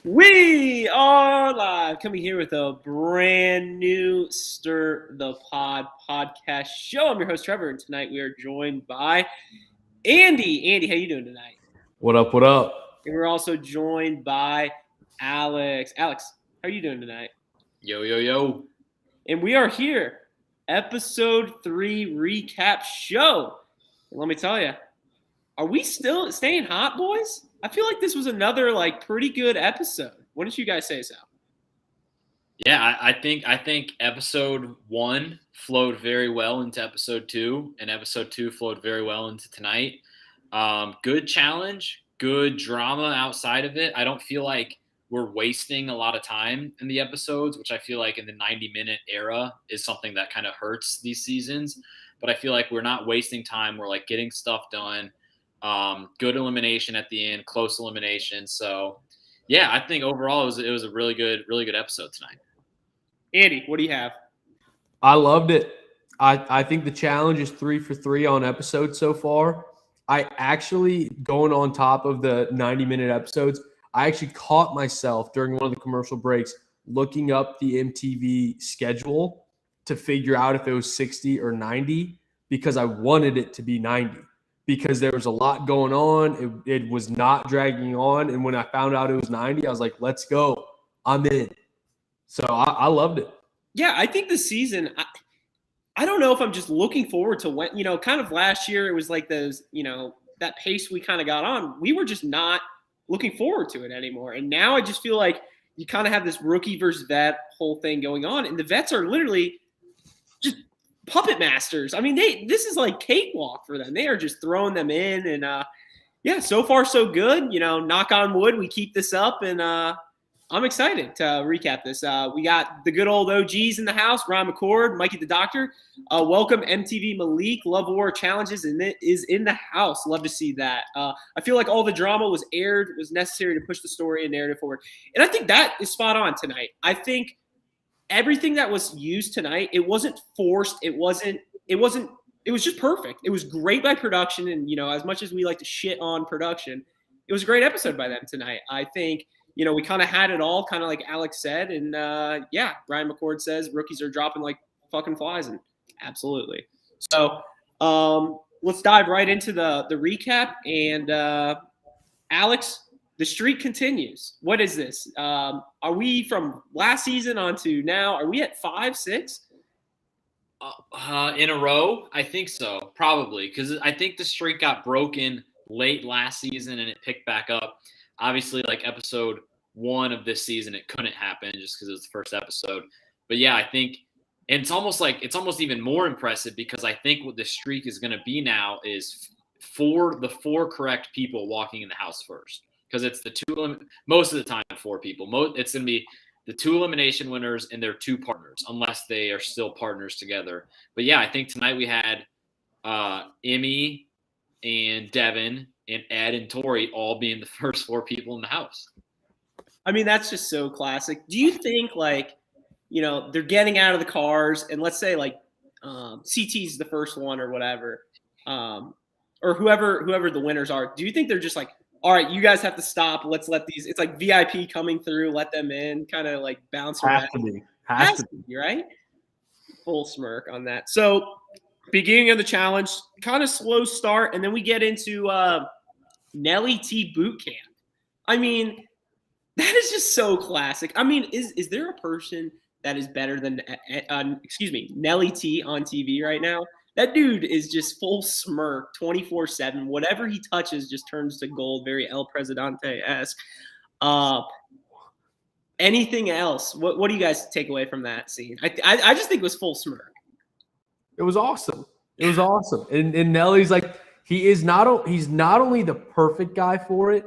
We are live, coming here with a brand new Stir the Pod podcast show. I'm your host, Trevor, and tonight we are joined by Andy. Andy, how you doing tonight? What up, what up? And we're also joined by Alex. Alex, how are you doing tonight? Yo, yo, yo. And we are here, episode 3 recap show. And let me tell you, are we still staying hot, boys? I feel like this was another pretty good episode. What did you guys say so? Yeah, I think episode 1 flowed very well into episode 2, and episode 2 flowed very well into tonight. Good challenge, good drama outside of it. I don't feel like we're wasting a lot of time in the episodes, which I feel like in the 90-minute era is something that kind of hurts these seasons. But I feel like we're not wasting time. We're getting stuff done. Good elimination at the end, close elimination. So, yeah, I think overall it was a really good episode tonight. Andy, what do you have? I loved it. I think the challenge is 3 for 3 on episodes so far. I actually, going on top of the 90-minute episodes, I actually caught myself during one of the commercial breaks looking up the MTV schedule to figure out if it was 60 or 90 because I wanted it to be 90. Because there was a lot going on. It was not dragging on. And when I found out it was 90, I was like, let's go. I'm in. So I loved it. Yeah, I think this season, I don't know if I'm just looking forward to when, kind of last year, it was like those, that pace we kind of got on. We were just not looking forward to it anymore. And now I just feel like you kind of have this rookie versus vet whole thing going on. And the vets are literally just puppet masters. I mean, this is like cakewalk for them. They are just throwing them in, and yeah, so far so good. Knock on wood, we keep this up, and I'm excited to recap this. We got the good old OGs in the house: Ryan McCord, Mikey the Doctor. Welcome MTV Malik. Love War Challenges, and it is in the house. Love to see that. I feel like all the drama was necessary to push the story and narrative forward, and I think that is spot on tonight. I think everything that was used tonight, it wasn't forced. It was just perfect. It was great by production. And, as much as we like to shit on production, it was a great episode by them tonight. I think, we kind of had it all, kind of like Alex said. And yeah, Ryan McCord says rookies are dropping like fucking flies. And absolutely. So let's dive right into the recap. And Alex, the streak continues. What is this? Are we from last season on to now? Are we at 5, 6? In a row? I think so, probably. Because I think the streak got broken late last season and it picked back up. Obviously, episode 1 of this season, it couldn't happen just because it was the first episode. But yeah, I think – and it's almost even more impressive because I think what the streak is going to be now is the 4 correct people walking in the house first. Because it's most of the time 4 people. It's going to be the 2 elimination winners and their 2 partners, unless they are still partners together. But yeah, I think tonight we had Emmy and Devin and Ed and Tori all being the first 4 people in the house. I mean, that's just so classic. Do you think they're getting out of the cars and let's say CT's the first one or whatever, or whoever the winners are? Do you think they're just all right, you guys have to stop. Let's let these – it's like VIP coming through, let them in, kind of bounce around. Has to be, right? Full smirk on that. So beginning of the challenge, kind of slow start, and then we get into Nelly T boot camp. I mean, that is just so classic. I mean, is there a person that is better than Nelly T on TV right now? That dude is just full smirk 24/7. Whatever he touches just turns to gold, very El Presidente-esque. Anything else? What do you guys take away from that scene? I just think it was full smirk. It was awesome. It was awesome. And Nelly's he's not only the perfect guy for it,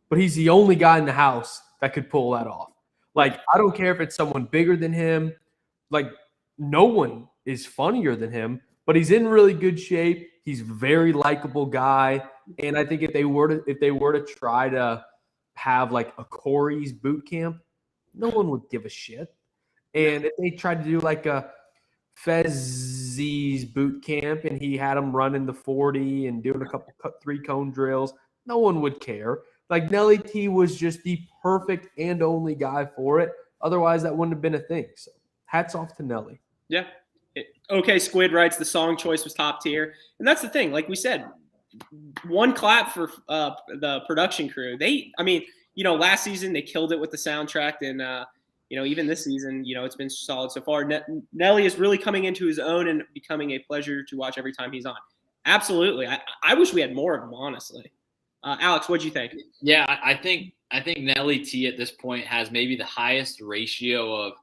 but he's the only guy in the house that could pull that off. I don't care if it's someone bigger than him. No one is funnier than him. But he's in really good shape. He's a very likable guy. And I think if they were to try to have a Corey's boot camp, no one would give a shit. And if they tried to do a Fezzi's boot camp and he had him running the 40 and doing a couple 3-cone drills, no one would care. Like Nelly T was just the perfect and only guy for it. Otherwise, that wouldn't have been a thing. So hats off to Nelly. Yeah. Okay, Squid writes the song choice was top tier. And that's the thing. Like we said, one clap for the production crew. Last season they killed it with the soundtrack. And, even this season, it's been solid so far. Nelly is really coming into his own and becoming a pleasure to watch every time he's on. Absolutely. I wish we had more of him, honestly. Alex, what'd you think? Yeah, I think Nelly T at this point has maybe the highest ratio of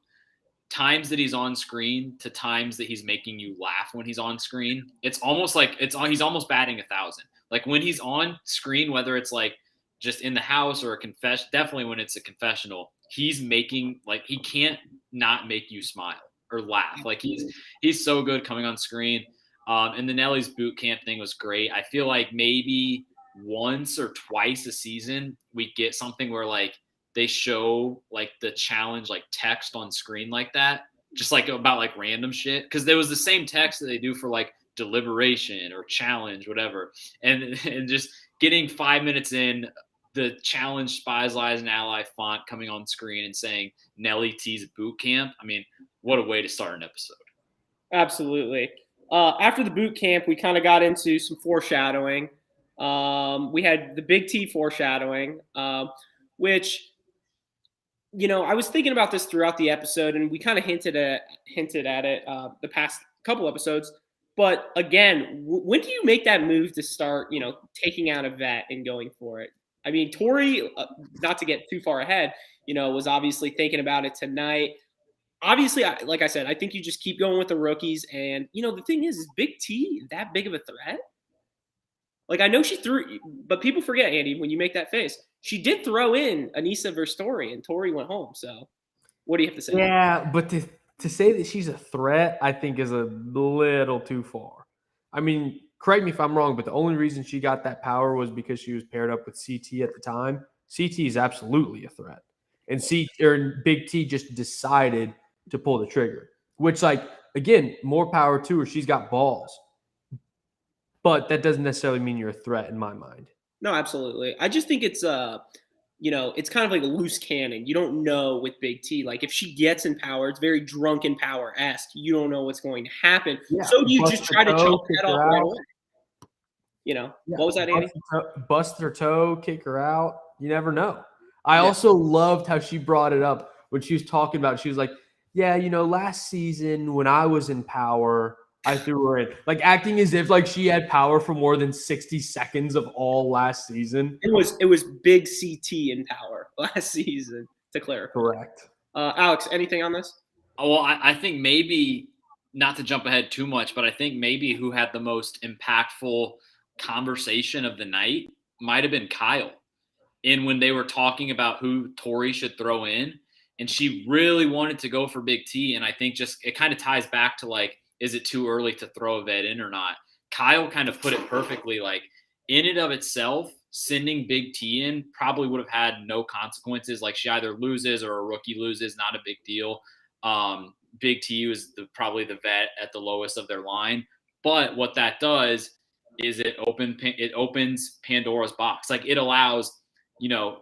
times that he's on screen to times that he's making you laugh when he's on screen. It's almost like he's almost batting 1,000. Like when he's on screen, whether it's like just in the house or a confession, definitely when it's a confessional, he's making like he can't not make you smile or laugh. Like he's so good coming on screen. And the Nelly's boot camp thing was great. I feel like maybe once or twice a season we get something where like they show like the challenge like text on screen like that, just like about like random shit, because there was the same text that they do for like deliberation or challenge, whatever, and just getting 5 minutes in, the challenge Spies Lies and Ally font coming on screen and saying Nelly T's boot camp. I mean, what a way to start an episode. Absolutely. After the boot camp, we kind of got into some foreshadowing. We had the Big T foreshadowing, which, I was thinking about this throughout the episode, and we kind of hinted at it the past couple episodes. But again, when do you make that move to start, taking out a vet and going for it? I mean, Tori, not to get too far ahead, was obviously thinking about it tonight. Obviously, like I said, I think you just keep going with the rookies. And, the thing is Big T that big of a threat? Like, I know she threw, but people forget, Andy, when you make that face, she did throw in Anissa versus Tori, and Tori went home. So what do you have to say? Yeah, but to say that she's a threat, I think is a little too far. I mean, correct me if I'm wrong, but the only reason she got that power was because she was paired up with CT at the time. CT is absolutely a threat. And Big T just decided to pull the trigger, which, like, again, more power to her. She's got balls. But that doesn't necessarily mean you're a threat in my mind. No, absolutely. I just think it's it's kind of like a loose cannon. You don't know with Big T. Like if she gets in power, it's very drunken power-esque. You don't know what's going to happen. Yeah, so you just try to choke that off right away. What was that, Andy? Bust her toe, kick her out. You never know. I also loved how she brought it up when she was talking about it. She was like, yeah, last season when I was in power, I threw her in, like acting as if like she had power for more than 60 seconds of all last season. It was big CT in power last season, to clarify. Correct. Alex, anything on this? Well, I think maybe, not to jump ahead too much, but I think maybe who had the most impactful conversation of the night might have been Kyle. And when they were talking about who Tori should throw in, and she really wanted to go for Big T, and I think just it kind of ties back to like, is it too early to throw a vet in or not? Kyle kind of put it perfectly. Like in and of itself, sending Big T in probably would have had no consequences. Like she either loses or a rookie loses, not a big deal. Big T was probably the vet at the lowest of their line. But what that does is it opens Pandora's box. Like it allows,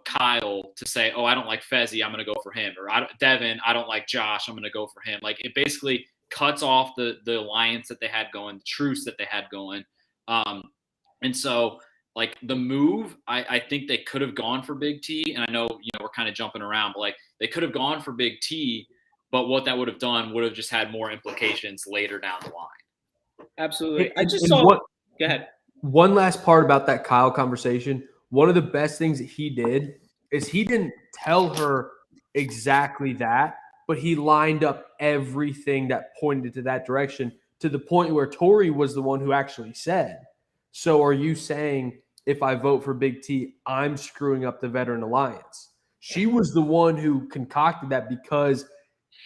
Kyle to say, oh, I don't like Fezzi, I'm going to go for him. Or Devin, I don't like Josh, I'm going to go for him. Like it basically cuts off the alliance that they had going, the truce that they had going. And so like the move, I think they could have gone for Big T. And I know, we're kind of jumping around, but like they could have gone for Big T, but what that would have done would have just had more implications later down the line. Absolutely. Go ahead. One last part about that Kyle conversation. One of the best things that he did is he didn't tell her exactly that, but he lined up everything that pointed to that direction to the point where Tori was the one who actually said, so are you saying if I vote for Big T, I'm screwing up the veteran alliance? She was the one who concocted that because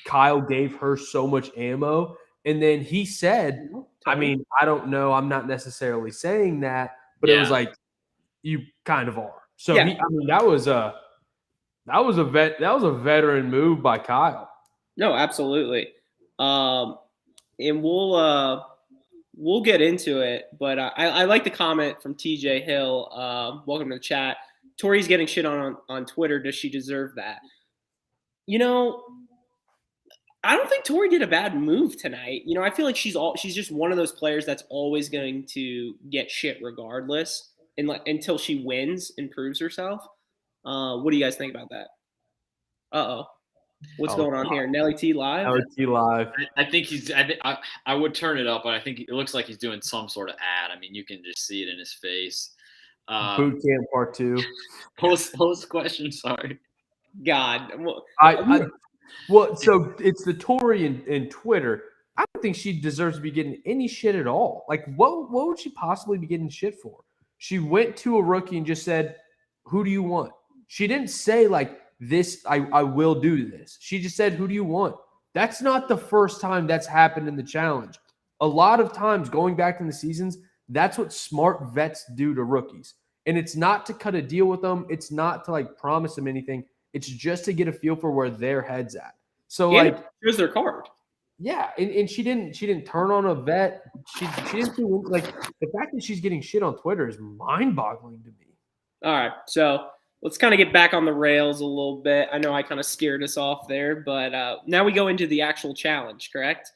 Kyle gave her so much ammo. And then he said, I mean, I don't know. I'm not necessarily saying that, but it was like, you kind of are. So that was a veteran move by Kyle. No, absolutely. And we'll get into it, but I like the comment from TJ Hill. Welcome to the chat. Tori's getting shit on Twitter. Does she deserve that? I don't think Tori did a bad move tonight. I feel like she's just one of those players that's always going to get shit regardless, until she wins and proves herself. What do you guys think about that? Uh-oh. What's going on here? Nelly T live? Nelly T live. I think I would turn it up, but I think it looks like he's doing some sort of ad. I mean, you can just see it in his face. Boot camp part 2. Post question. Sorry. God. Well, so it's the Tory in Twitter. I don't think she deserves to be getting any shit at all. Like, what would she possibly be getting shit for? She went to a rookie and just said, "Who do you want?" She didn't say like this. I will do this. She just said, "Who do you want?" That's not the first time that's happened in the challenge. A lot of times, going back in the seasons, that's what smart vets do to rookies. And it's not to cut a deal with them. It's not to like promise them anything. It's just to get a feel for where their head's at. So like, here's their card. Yeah, and she didn't turn on a vet. She didn't do like the fact that she's getting shit on Twitter is mind-boggling to me. All right, so let's kind of get back on the rails a little bit. I know I kind of scared us off there, but now we go into the actual challenge, correct?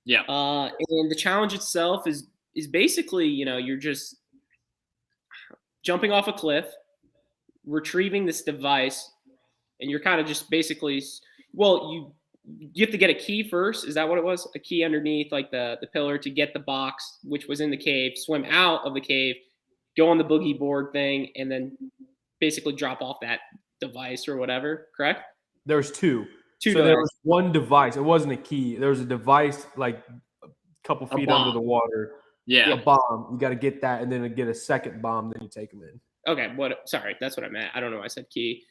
Yeah. And the challenge itself is basically, you're just jumping off a cliff, retrieving this device, and you're kind of just basically, you have to get a key first. Is that what it was? A key underneath like the pillar to get the box, which was in the cave, swim out of the cave, go on the boogie board thing, and then basically drop off that device or whatever, correct? There's two. So there was one device. It wasn't a key. There was a device like a couple feet under the water. Yeah. A bomb. You got to get that and then get a second bomb, then you take them in. Okay. Sorry, that's what I meant. I don't know why I said key.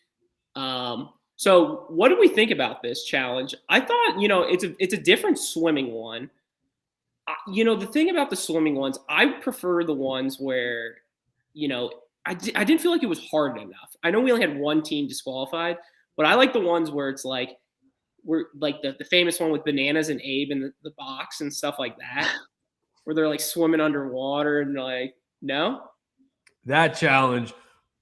So what do we think about this challenge? I thought, it's a different swimming one. The thing about the swimming ones, I prefer the ones where, I didn't feel like it was hard enough. I know we only had one team disqualified, but I like the ones where it's like, we're like the famous one with Bananas and Abe in the box and stuff like that, where they're like swimming underwater and like, no? That challenge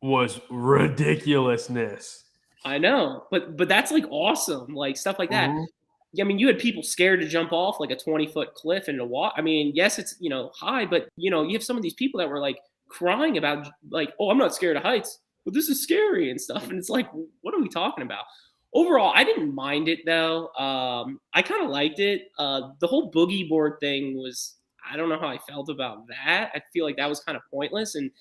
was ridiculousness. I know, but that's like awesome, like stuff like that. Mm-hmm. I mean, you had people scared to jump off like a 20-foot cliff into water. I mean, yes, it's high, but you have some of these people that were like crying about like, oh, I'm not scared of heights, but this is scary and stuff. And it's like, what are we talking about? Overall, I didn't mind it though. I kind of liked it. The whole boogie board thing was, I don't know how I felt about that. I feel like that was kind of pointless. And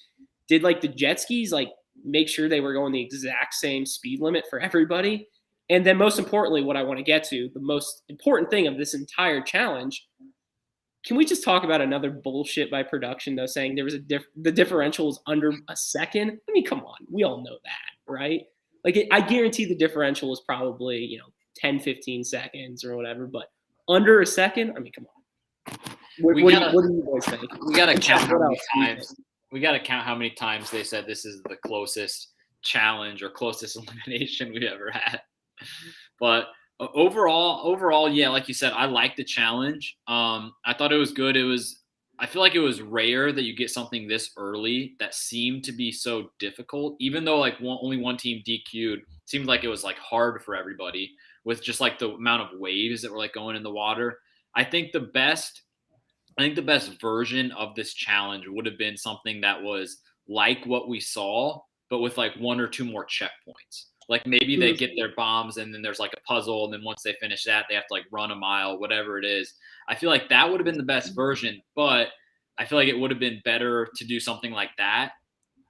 did like the jet skis like make sure they were going the exact same speed limit for everybody? And then most importantly, what I want to get to, the most important thing of this entire challenge, can we just talk about another bullshit by production though, saying there was the differential was under a second? I mean, come on. We all know that, right? Like I guarantee the differential was probably, 10, 15 seconds or whatever, but under a second, I mean, come on. What do you boys think? We got to count how many times. We got to count how many times they said this is the closest challenge or closest elimination we've ever had. But overall, yeah, like you said, I liked the challenge. I thought it was good. I feel like it was rare that you get something this early that seemed to be so difficult, even though like only one team DQ'd. Seemed like it was like hard for everybody with just like the amount of waves that were like going in the water. I think the best version of this challenge would have been something that was like what we saw, but with like one or two more checkpoints. Like maybe they get their bombs and then there's like a puzzle. And then once they finish that, they have to like run a mile, whatever it is. I feel like that would have been the best version, but I feel like it would have been better to do something like that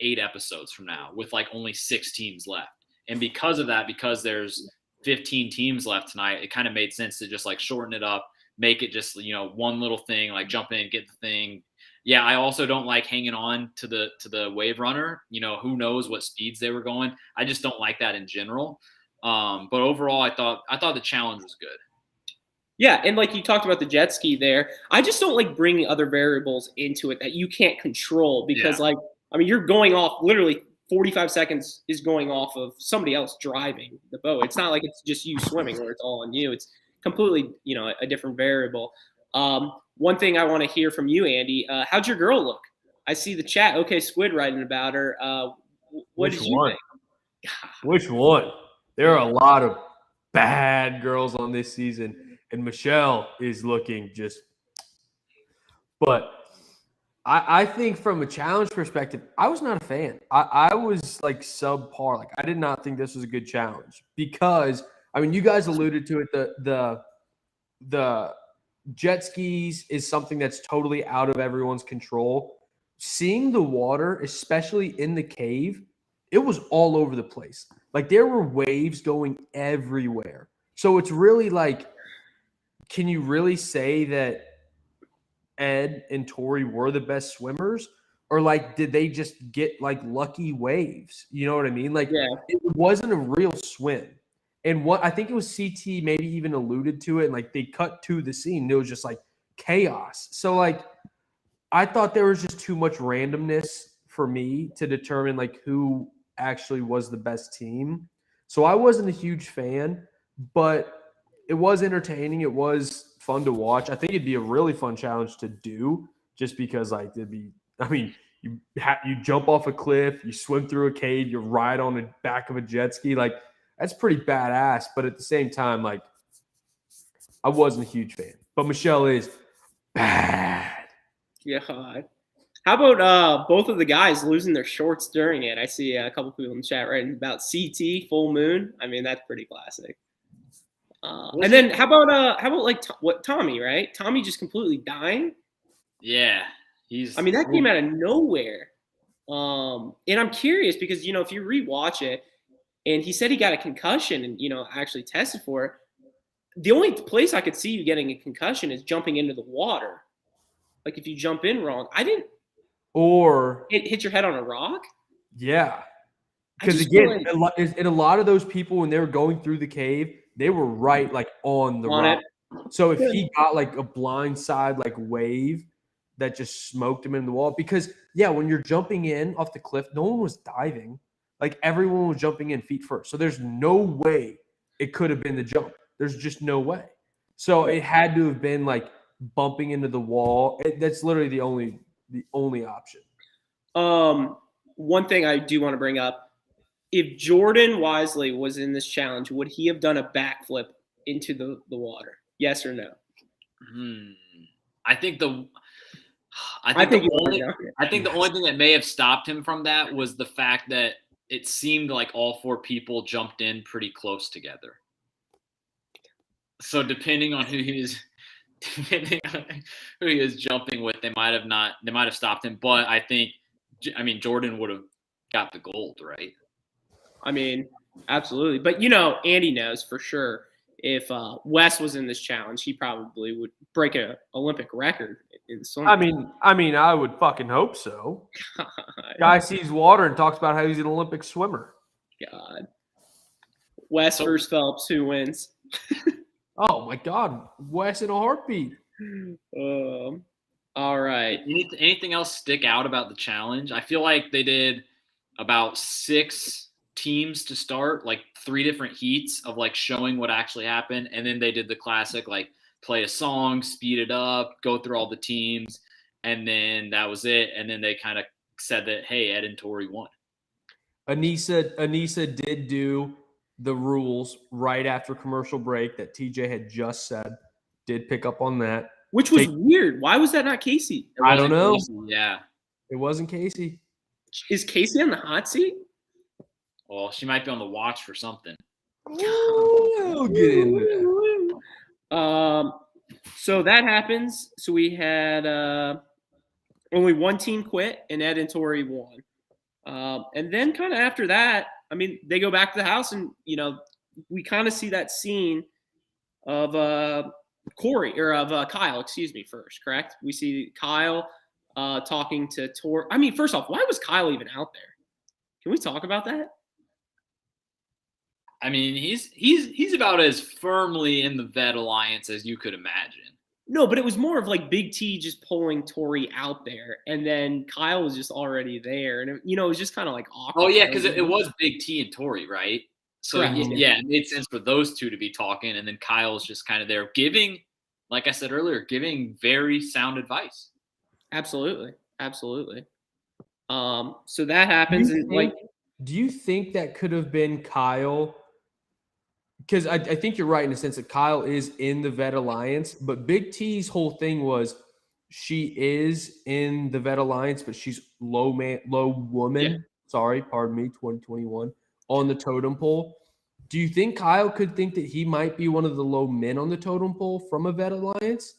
8 episodes from now with like only 6 teams left. And because of that, because there's 15 teams left tonight, it kind of made sense to just like shorten it up, make it just, one little thing, like jump in, get the thing. Yeah, I also don't like hanging on to the wave runner. Who knows what speeds they were going. I just don't like that in general. But overall, I thought the challenge was good. Yeah, and like you talked about the jet ski there, I just don't like bringing other variables into it that you can't control because you're going off literally 45 seconds is going off of somebody else driving the boat. It's not like it's just you swimming or it's all on you. It's completely, a different variable. One thing I want to hear from you, Andy, how'd your girl look? I see the chat. Okay, Squid writing about her. What Which did you one? think? Which one? There are a lot of bad girls on this season, and Michelle is looking just. But I think from a challenge perspective, I was not a fan. I was like subpar. Like I did not think this was a good challenge because I mean you guys alluded to it. The jet skis is something that's totally out of everyone's control. Seeing the water, especially in the cave, it was all over the place. Like there were waves going everywhere. So it's really like, can you really say that Ed and Tori were the best swimmers? Or like, did they just get like lucky waves? You know what I mean? Like, Yeah. it wasn't a real swim. And what I think it was CT maybe even alluded to it. And like, they cut to the scene. It was just like chaos. So, like, I thought there was just too much randomness for me to determine like who actually was the best team. So I wasn't a huge fan, but it was entertaining. It was fun to watch. I think it'd be a really fun challenge to do just because like it'd be I mean, you jump off a cliff, you swim through a cave, you ride on the back of a jet ski. Like that's pretty badass, but at the same time like I wasn't a huge fan. But Michelle is bad. Yeah. How about both of the guys losing their shorts during it? I see a couple people in the chat writing about CT full moon. I mean, that's pretty classic. And then how about like what Tommy, right? Tommy just completely dying. Yeah, I mean, that came out of nowhere. And I'm curious because if you rewatch it, and he said he got a concussion and actually tested for it. The only place I could see you getting a concussion is jumping into the water. Like if you jump in wrong, I didn't. Or hit your head on a rock. Yeah, because again, a lot of those people when they were going through the cave, they were right like on the rock. So if he got like a blindside like wave that just smoked him in the wall, because when you're jumping in off the cliff, no one was diving. Like everyone was jumping in feet first. So there's no way it could have been the jump. There's just no way. So it had to have been like bumping into the wall. That's literally the only option. One thing I do want to bring up: if Jordan Wisely was in this challenge, would he have done a backflip into the water? Yes or no? I think the only thing that may have stopped him from that was the fact that it seemed like all four people jumped in pretty close together. So depending on who he is jumping with, they might have stopped him. But I mean, Jordan would have got the gold, right? I mean, absolutely. But Andy knows for sure if Wes was in this challenge, he probably would break an Olympic record in swimming. I mean, I would fucking hope so. Guy sees water and talks about how he's an Olympic swimmer. God. Wes versus Phelps, who wins? Oh my God, Wes in a heartbeat. All right. Anything else stick out about the challenge? I feel like they did about 6 teams to start, like 3 different heats of like showing what actually happened, and then they did the classic like play a song, speed it up, go through all the teams, and then that was it. And then they kind of said that, hey, Ed and Tori won. Anissa did do the rules right after commercial break that TJ had just said. Did pick up on that. Which was weird. Why was that not Casey? I don't know. Casey, yeah. It wasn't Casey. Is Casey on the hot seat? Well, she might be on the watch for something. We'll get into that. So that happens. So we had only one team quit, and Ed and Tori won. And then kind of after that, I mean, they go back to the house, and we kind of see that scene of Kyle. Excuse me. First, correct? We see Kyle talking to Tori. I mean, first off, why was Kyle even out there? Can we talk about that? I mean, he's about as firmly in the vet alliance as you could imagine. No, but it was more of like Big T just pulling Tori out there, and then Kyle was just already there, and it was just kind of like awkward. Oh yeah, because it was Big T and Tori, right? So it made sense for those two to be talking, and then Kyle's just kind of there giving, like I said earlier, giving very sound advice. Absolutely. So that happens, and like Do you think that could have been Kyle? Because I think you're right in the sense that Kyle is in the Vet Alliance, but Big T's whole thing was she is in the Vet Alliance, but she's low woman. Yeah. Sorry, pardon me, 2021 on the totem pole. Do you think Kyle could think that he might be one of the low men on the totem pole from a Vet Alliance?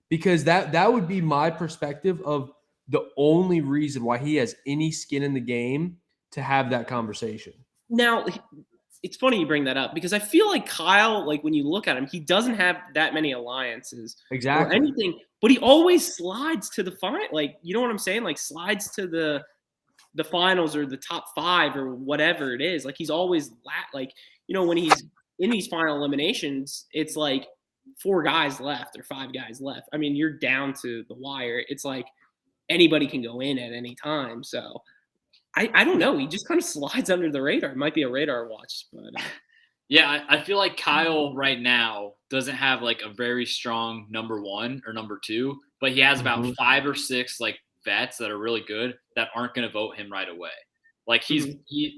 Because that would be my perspective of the only reason why he has any skin in the game to have that conversation. Now, it's funny you bring that up because I feel like Kyle, like when you look at him, he doesn't have that many alliances or anything, but he always slides to the final. Like, you know what I'm saying? Like slides to the finals or the top 5 or whatever it is. Like he's always like, you know, when he's in these final eliminations, it's like 4 guys left or 5 guys left. I mean, you're down to the wire. It's like anybody can go in at any time. So I don't know. He just kind of slides under the radar. It might be a radar watch, but yeah, I feel like Kyle right now doesn't have like a very strong number 1 or number 2, but he has about 5 or 6 like vets that are really good that aren't going to vote him right away. Like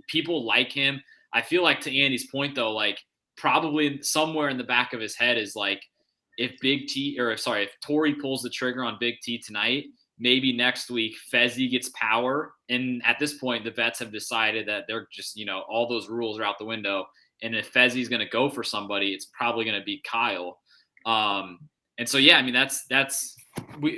people like him. I feel like to Andy's point though, like probably somewhere in the back of his head is like if Tori pulls the trigger on Big T tonight, maybe next week Fezzi gets power. And at this point, the vets have decided that they're just, you know, all those rules are out the window. And if Fezzi's going to go for somebody, it's probably going to be Kyle. And so, yeah, I mean,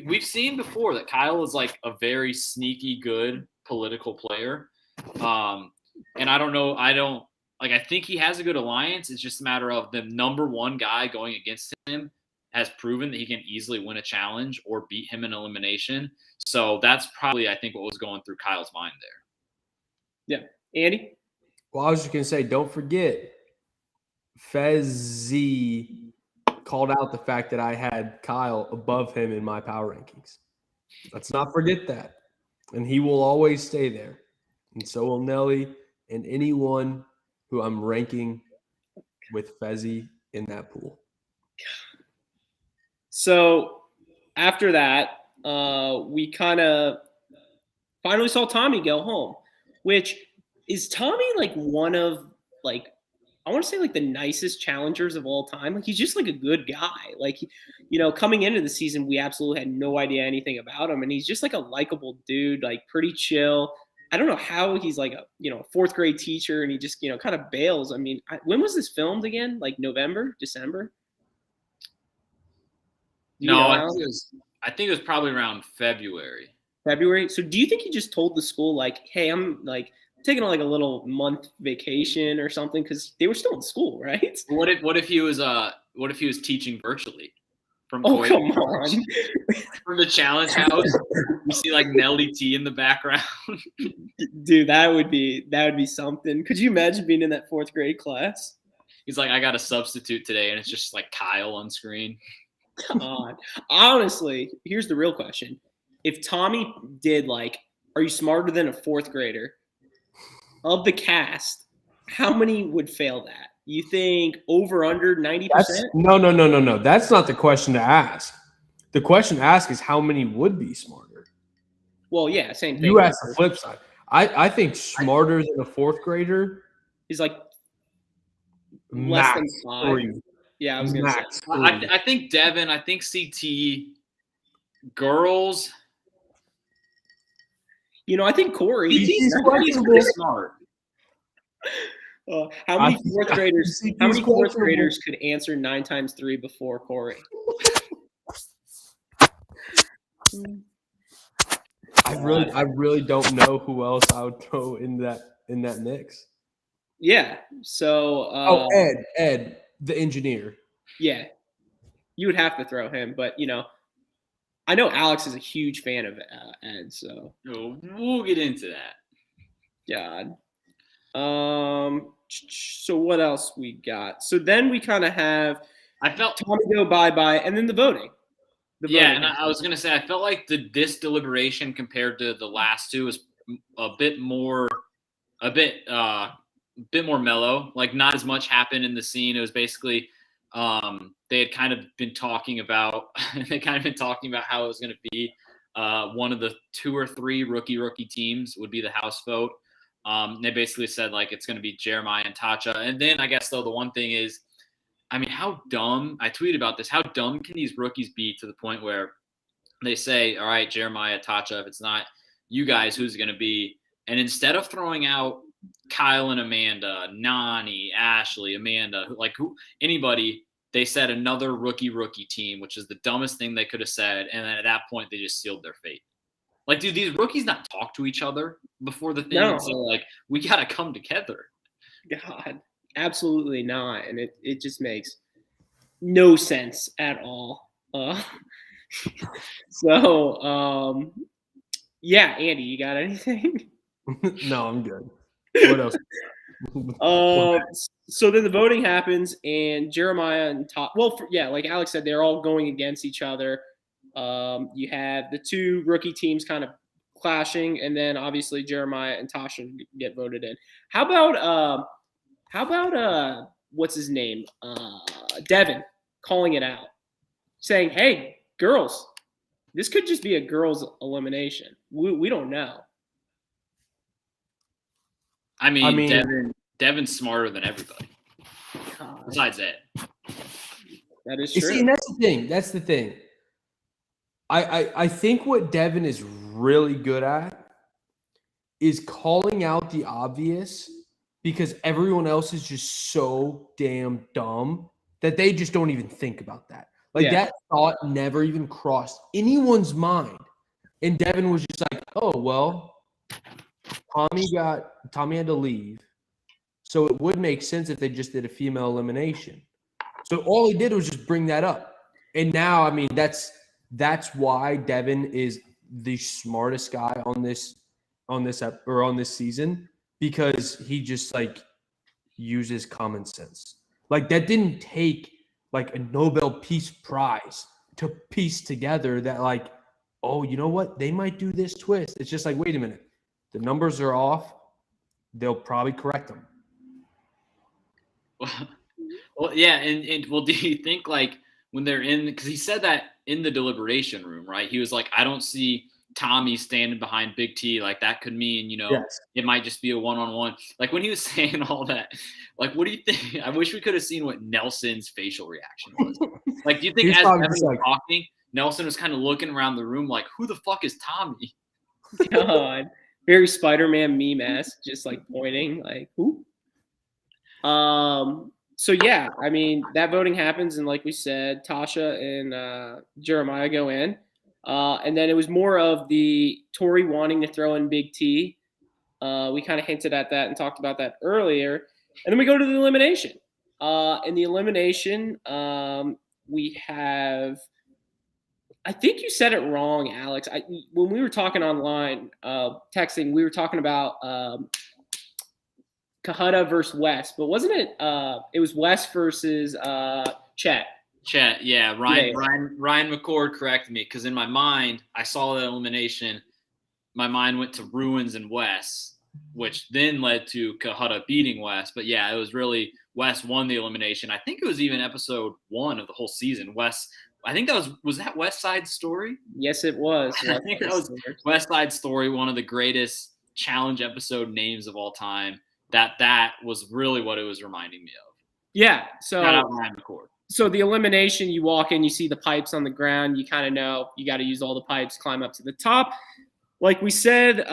we've seen before that Kyle is like a very sneaky, good political player. And I don't know. I think he has a good alliance. It's just a matter of the number 1 guy going against him has proven that he can easily win a challenge or beat him in elimination. So that's probably, I think, what was going through Kyle's mind there. Yeah. Andy? Well, I was just going to say, don't forget, Fezzi called out the fact that I had Kyle above him in my power rankings. Let's not forget that. And he will always stay there. And so will Nelly and anyone who I'm ranking with Fezzi in that pool. So after that, we kind of finally saw Tommy go home, which is Tommy like one of like, I want to say like the nicest challengers of all time. Like he's just like a good guy. Like, you know, coming into the season, we absolutely had no idea anything about him. And he's just like a likable dude, like pretty chill. I don't know how he's like a, you know, 4th grade teacher and he just, you know, kind of bails. I mean, when was this filmed again? Like November, December? No, I think it was probably around February. February. So do you think he just told the school like, hey, I'm like taking like a little month vacation or something? Because they were still in school, right? What if he was teaching virtually from come on. from the challenge house? You see like Nelly T in the background. Dude, that would be something. Could you imagine being in that 4th grade class? He's like, I got a substitute today, and it's just like Kyle on screen. Come on. Honestly, here's the real question. If Tommy did like, are you smarter than a 4th grader? Of the cast, how many would fail that? You think over under 90%? No. That's not the question to ask. The question to ask is how many would be smarter? Well, yeah, same thing. You asked the flip side. I think smarter than a 4th grader is like less than 5. 3. Yeah, I was gonna say. I think Devin. I think CT. Girls. You know, I think Corey. He's pretty smart. How many 4th graders? How many 4th graders could answer 9 times 3 before Corey? I really don't know who else I would throw in that mix. Yeah. So. Ed, the engineer. Yeah, you would have to throw him, but you know, I know Alex is a huge fan of Ed, so we'll get into that. God. So what else we got? So then we kind of have. I felt Tommy go bye, and then the voting. And I was gonna say I felt like this deliberation compared to the last 2 was a bit more mellow. Like not as much happened in the scene. It was basically they had kind of been talking about how it was going to be one of the 2 or 3 rookie teams would be the house vote. They basically said like it's going to be Jeremiah and Tacha. And then I guess though the one thing is, I mean, how dumb, I tweeted about this, how dumb can these rookies be to the point where they say, all right, Jeremiah, Tacha, if it's not you guys, who's it going to be? And instead of throwing out Kyle and Amanda, Nani, Ashley, Amanda, anybody, they said another rookie team, which is the dumbest thing they could have said. And then at that point, they just sealed their fate. Like, do these rookies not talk to each other before the thing? No. So, like, we got to come together. God, absolutely not. And it just makes no sense at all. Yeah, Andy, you got anything? No, I'm good. What else? So then the voting happens, and Jeremiah and like Alex said, they're all going against each other. You have the two rookie teams kind of clashing, and then obviously Jeremiah and Tasha get voted in. How about what's his name? Devin calling it out, saying, "Hey, girls, this could just be a girls' elimination. We don't know." I mean Devin's smarter than everybody. God. Besides that. That is true. See, and that's the thing. I think what Devin is really good at is calling out the obvious, because everyone else is just so damn dumb that they just don't even think about that. Like, that thought never even crossed anyone's mind. And Devin was just like, oh, well, Tommy had to leave. So it would make sense if they just did a female elimination. So all he did was just bring that up. And now, I mean, that's why Devin is the smartest guy on this season, because he just like uses common sense. Like, that didn't take like a Nobel Peace Prize to piece together that, like, oh, you know what? They might do this twist. It's just like, wait a minute. The numbers are off. They'll probably correct them. Well, yeah. And do you think, like, when they're because he said that in the deliberation room, right? He was like, I don't see Tommy standing behind Big T. Like, that could mean, It might just be a one-on-one. Like, when he was saying all that, like, what do you think? I wish we could have seen what Nelson's facial reaction was. Like, do you think as Devin was talking, Nelson was kind of looking around the room like, who the fuck is Tommy? God. Very Spider-Man meme-esque, just like pointing, like, who? So yeah, I mean, that voting happens, and like we said, Tasha and Jeremiah go in. And then it was more of the Tori wanting to throw in Big T. We kind of hinted at that and talked about that earlier. And then we go to the elimination. In the elimination, we have, I think you said it wrong, Alex. When we were talking online, texting, we were talking about Kahutta versus West, but wasn't it? It was West versus Chet. Chet, yeah. Ryan McCord corrected me, because in my mind, I saw that elimination. My mind went to Ruins and West, which then led to Kahutta beating West. But yeah, it was really West won the elimination. I think it was even episode 1 of the whole season. West, I think that was that West Side Story? Yes, it was. I think that was West Side Story, one of the greatest challenge episode names of all time. That was really what it was reminding me of. Yeah. So shout out Ryan McCord. So the elimination, you walk in, you see the pipes on the ground. You kind of know you got to use all the pipes, climb up to the top. Like we said,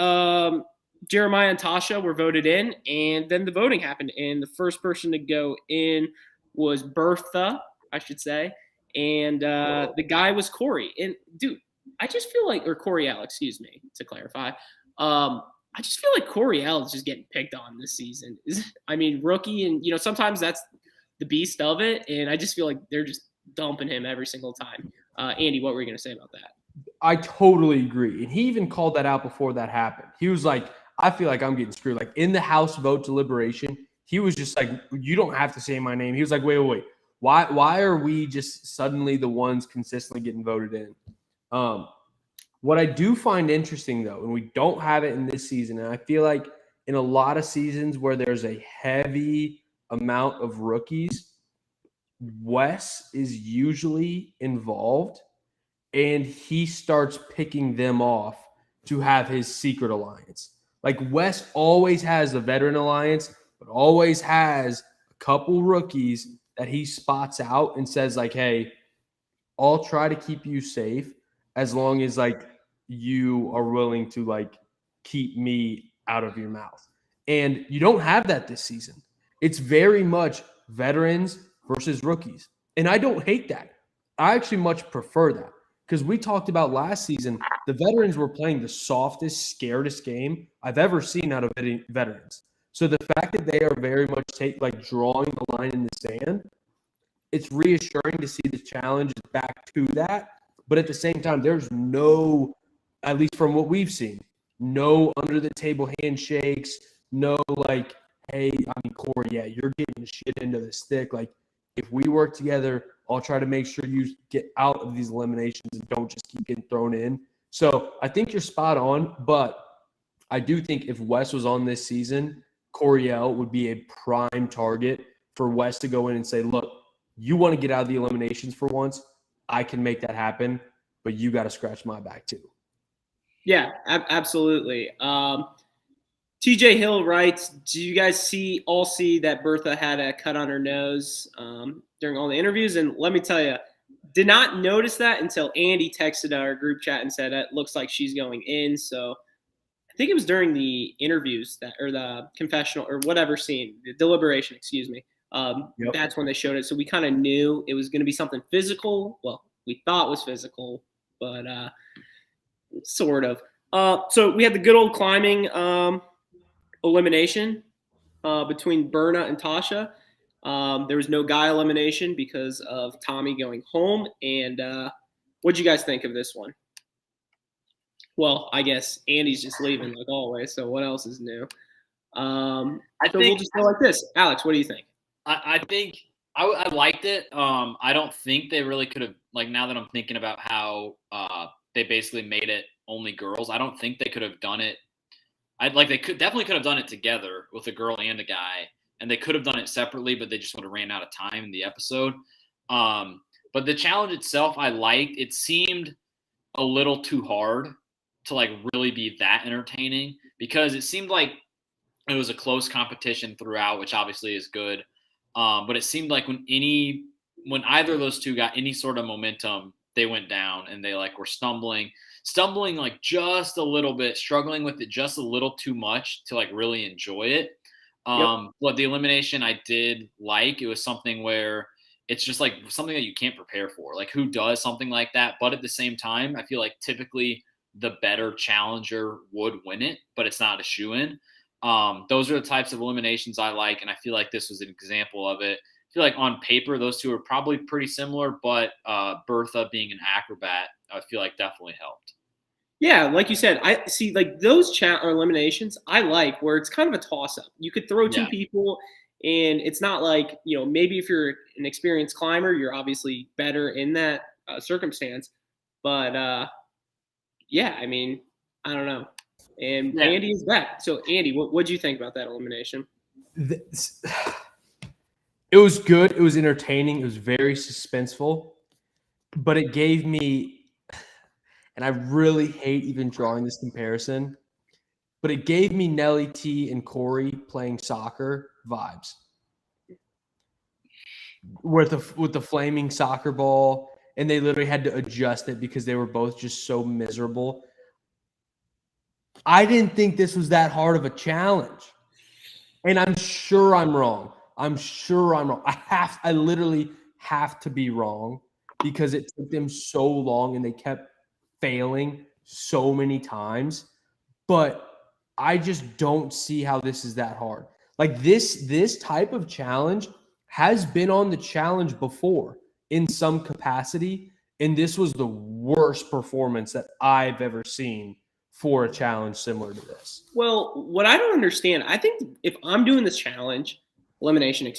Jeremiah and Tasha were voted in, and then the voting happened. And the first person to go in was Bertha, I should say. And the guy was Corey. And, dude, I just feel like – or Coriel, excuse me, to clarify. I just feel like Coriel is just getting picked on this season. I mean, rookie, and, sometimes that's – the beast of it, and I just feel like they're just dumping him every single time. Andy, what were you going to say about that? I totally agree, and he even called that out before that happened. He was like, I feel like I'm getting screwed. Like, in the House vote deliberation, he was just like, you don't have to say my name. He was like, wait. Why are we just suddenly the ones consistently getting voted in? What I do find interesting, though, and we don't have it in this season, and I feel like in a lot of seasons where there's a heavy amount of rookies, Wes is usually involved, and he starts picking them off to have his secret alliance. Like West always has the veteran alliance, but always has a couple rookies that he spots out and says like, hey, I'll try to keep you safe as long as like you are willing to like keep me out of your mouth. And you don't have that this season. It's very much veterans versus rookies. And I don't hate that. I actually much prefer that because we talked about last season, the veterans were playing the softest, scaredest game I've ever seen out of veterans. So the fact that they are very much drawing the line in the sand, it's reassuring to see the challenge is back to that. But at the same time, there's no, at least from what we've seen, no under the table handshakes, no like, hey, I mean, Corey, yeah, you're getting the shit into the stick. Like, if we work together, I'll try to make sure you get out of these eliminations and don't just keep getting thrown in. So I think you're spot on, but I do think if Wes was on this season, Coriel would be a prime target for Wes to go in and say, look, you want to get out of the eliminations for once, I can make that happen, but you got to scratch my back too. Yeah, absolutely. TJ Hill writes, do you guys see that Bertha had a cut on her nose during all the interviews? And let me tell you, did not notice that until Andy texted our group chat and said, it looks like she's going in. So I think it was during the interviews or the confessional or whatever scene, the deliberation, excuse me. That's when they showed it. So we kind of knew it was going to be something physical. Well, we thought it was physical, but sort of. So we had the good old climbing elimination between Berna and Tasha. There was no guy elimination because of Tommy going home. And what'd you guys think of this one? Well, I guess Andy's just leaving like always. So what else is new? We'll just go like this. Alex, what do you think? I think I liked it. I don't think they really could have, like, now that I'm thinking about how they basically made it only girls, I don't think they could have done it. They could have done it together with a girl and a guy, and they could have done it separately, but they just would have ran out of time in the episode. But the challenge itself, I liked. It seemed a little too hard to like really be that entertaining because it seemed like it was a close competition throughout, which obviously is good. But it seemed like when either of those two got any sort of momentum, they went down and they like were stumbling like just a little bit, struggling with it just a little too much to like really enjoy it. But the elimination I did like, it was something where it's just like something that you can't prepare for. Like who does something like that? But at the same time, I feel like typically the better challenger would win it, but it's not a shoo-in. Those are the types of eliminations I like, and I feel like this was an example of it. I feel like on paper, those two are probably pretty similar, but Bertha being an acrobat, I feel like definitely helped. Yeah, like you said, I see like those eliminations I like where it's kind of a toss-up. You could throw two people, and it's not like, maybe if you're an experienced climber, you're obviously better in that circumstance. But, yeah, I mean, I don't know. And Andy is back. So, Andy, what do you think about that elimination? It was good. It was entertaining. It was very suspenseful. But it gave me, and I really hate even drawing this comparison, but it gave me Nelly T and Corey playing soccer vibes. With the flaming soccer ball, and they literally had to adjust it because they were both just so miserable. I didn't think this was that hard of a challenge. And I'm sure I'm wrong. I literally have to be wrong because it took them so long and they kept failing so many times. But I just don't see how this is that hard. Like this type of challenge has been on the challenge before in some capacity. And this was the worst performance that I've ever seen for a challenge similar to this. Well, what I don't understand, I think if I'm doing this elimination,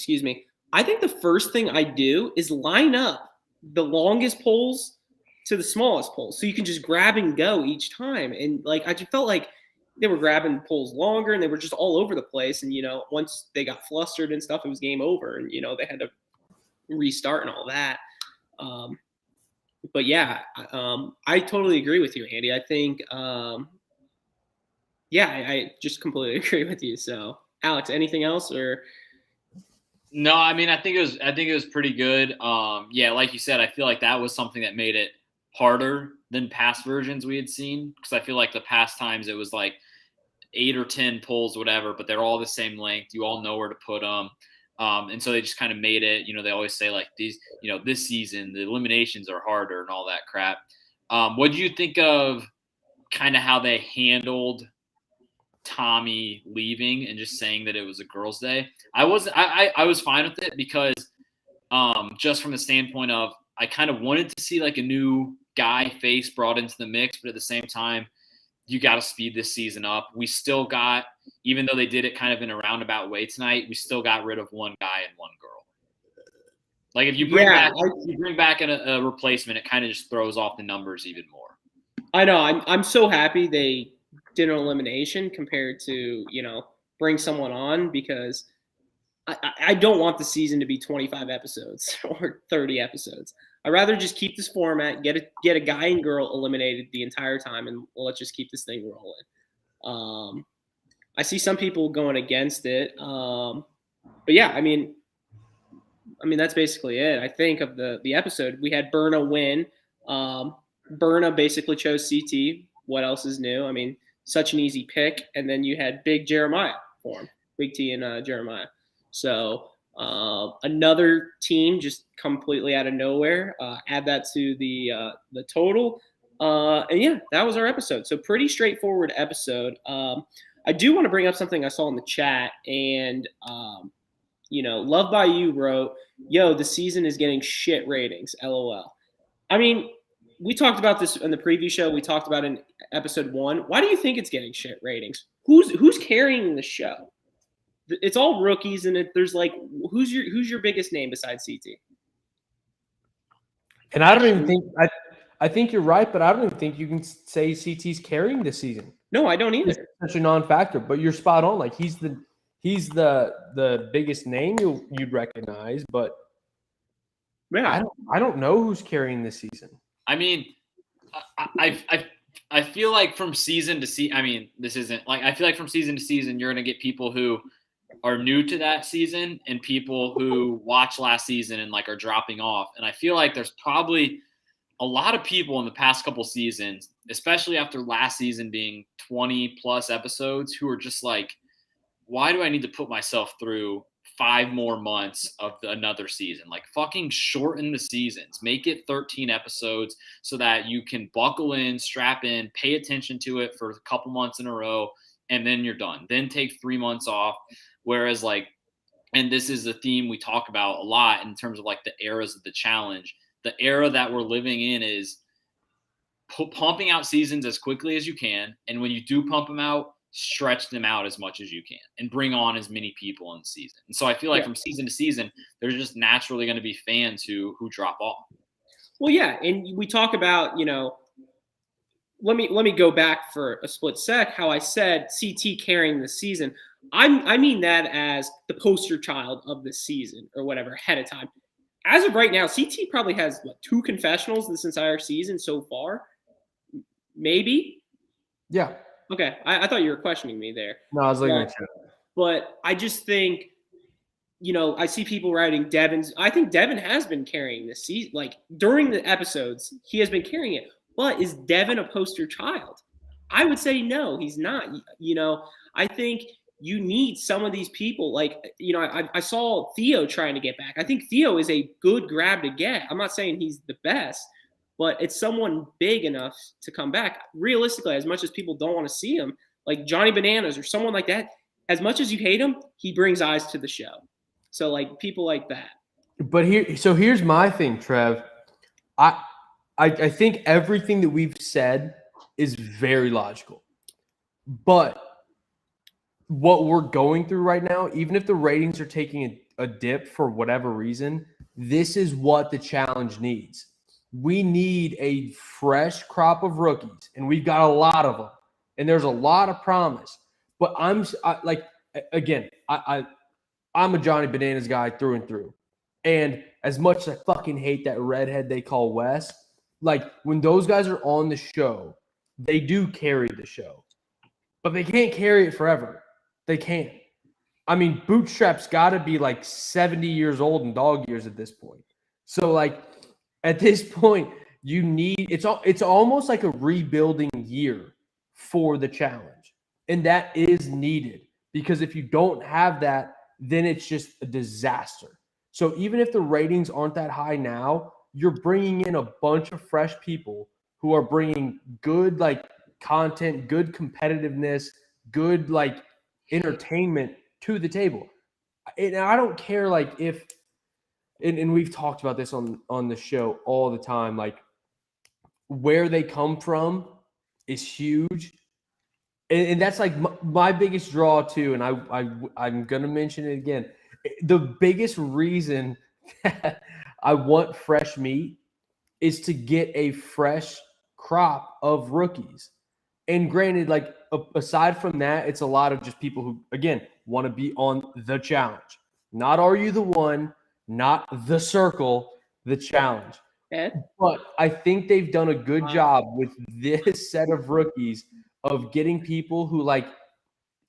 I think the first thing I do is line up the longest poles to the smallest poles. So you can just grab and go each time. And like, I just felt like they were grabbing poles longer and they were just all over the place. And, once they got flustered and stuff, it was game over. And, they had to restart and all that. But yeah, I totally agree with you, Andy. I think Yeah, I just completely agree with you. So, Alex, anything else or? No, I mean, I think it was pretty good. Yeah, like you said, I feel like that was something that made it harder than past versions we had seen, because I feel like the past times it was like 8 or 10 pulls, whatever, but they're all the same length. You all know where to put them. And so they just kind of made it, they always say like these, this season, the eliminations are harder and all that crap. What do you think of kind of how they handled Tommy leaving and just saying that it was a girls' day? I was fine with it because just from the standpoint of I kind of wanted to see like a new guy face brought into the mix, but at the same time, you got to speed this season up. We still got, even though they did it kind of in a roundabout way tonight, we still got rid of one guy and one girl. Like if you bring back a replacement, it kind of just throws off the numbers even more. I know. I'm so happy they did an elimination compared to bring someone on, because I don't want the season to be 25 episodes or 30 episodes. I'd rather just keep this format, get a guy and girl eliminated the entire time, and let's just keep this thing rolling. I see some people going against it, but yeah, I mean that's basically it. I think of the episode, we had Berna win. Berna basically chose CT. What else is new? I mean, such an easy pick, and then you had Big Jeremiah form, Big T and Jeremiah. So another team just completely out of nowhere. Add that to the total, and yeah, that was our episode. So pretty straightforward episode. I do want to bring up something I saw in the chat, and Love by You wrote, "Yo, the season is getting shit ratings. LOL." I mean, we talked about this in the preview show. We talked about in episode 1. Why do you think it's getting shit ratings? Who's carrying the show? It's all rookies, and there's like, who's your biggest name besides CT? And I don't even think I think you're right, but I don't even think you can say CT's carrying this season. No, I don't either. It's such a non-factor, but you're spot on. Like he's the biggest name you'd recognize, but yeah, I don't know who's carrying this season. I mean, I feel like from season to season, I mean, this isn't like, I feel like from season to season, you're going to get people who are new to that season and people who watched last season and like are dropping off. And I feel like there's probably a lot of people in the past couple seasons, especially after last season being 20 plus episodes, who are just like, why do I need to put myself through 5 more months of another season? Like, fucking shorten the seasons, make it 13 episodes so that you can buckle in, strap in, pay attention to it for a couple months in a row, and then you're done. Then take 3 months off. Whereas like, and this is a theme we talk about a lot in terms of like the eras of the challenge. The era that we're living in is pumping out seasons as quickly as you can. And when you do pump them out, stretch them out as much as you can and bring on as many people in the season. And so I feel like from season to season, there's just naturally going to be fans who drop off. Well, yeah. And we talk about, let me go back for a split sec, how I said CT carrying the season. I mean that as the poster child of the season or whatever ahead of time. As of right now, CT probably has 2 confessionals this entire season so far. Maybe. Yeah. Okay. I thought you were questioning me there. No, I was looking at you. But I just think, I see people writing Devin's. I think Devin has been carrying this season. Like during the episodes, he has been carrying it. But is Devin a poster child? I would say no, he's not. I think you need some of these people. Like, I saw Theo trying to get back. I think Theo is a good grab to get. I'm not saying he's the best, but it's someone big enough to come back. Realistically, as much as people don't want to see him, like Johnny Bananas or someone like that, as much as you hate him, he brings eyes to the show. So, like, people like that. But here's my thing, Trev. I think everything that we've said is very logical. But what we're going through right now, even if the ratings are taking a dip for whatever reason, this is what the challenge needs. We need a fresh crop of rookies, and we've got a lot of them, and there's a lot of promise. But I'm a Johnny Bananas guy through and through. And as much as I fucking hate that redhead they call Wes, like when those guys are on the show, they do carry the show. but they can't carry it forever. They can't. I mean, Bootstrap's got to be like 70 years old in dog years at this point. So, like, at this point, you need it's almost like a rebuilding year for the challenge. And that is needed because if you don't have that, then it's just a disaster. So even if the ratings aren't that high now, you're bringing in a bunch of fresh people who are bringing good like content, good competitiveness, good like entertainment to the table. And I don't care like if and we've talked about this on the show all the time, like where they come from is huge. And that's like my biggest draw too. And I'm going to mention it again. The biggest reason that I want fresh meat is to get a fresh crop of rookies. And granted, like aside from that, it's a lot of just people who, again, want to be on the challenge. Not Are You the One, not the circle, the challenge. But I think they've done a good job with this set of rookies of getting people who like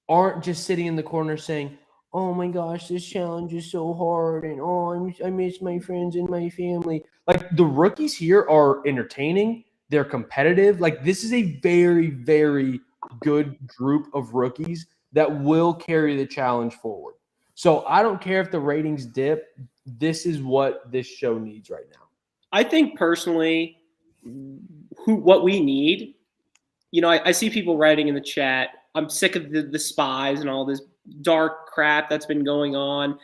aren't just sitting in the corner saying, "Oh my gosh, this challenge is so hard," and "Oh, I miss my friends and my family." Like the rookies here are entertaining. They're competitive. Like this is a very, very good group of rookies that will carry the challenge forward. So I don't care if the ratings dip. This is what this show needs right now. I think personally, what we need, I see people writing in the chat, I'm sick of the spies and all this dark crap that's been going on.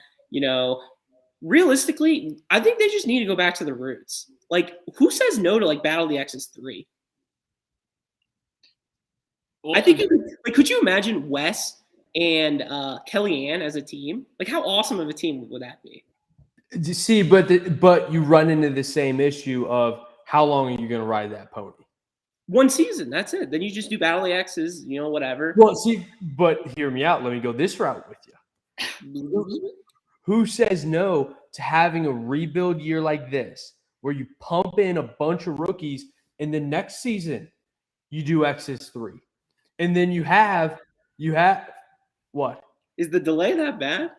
Realistically, I think they just need to go back to the roots. Like, who says no to like Battle of the X's 3? Well, I think could you imagine Wes and Kellyanne as a team? Like, how awesome of a team would that be? See, but you run into the same issue of how long are you going to ride that pony? One season, that's it. Then you just do Battle of the X's, whatever. Well, see, but hear me out. Let me go this route with you. Who says no to having a rebuild year like this, where you pump in a bunch of rookies, and the next season you do X's 3, and then you have what? Is the delay that bad?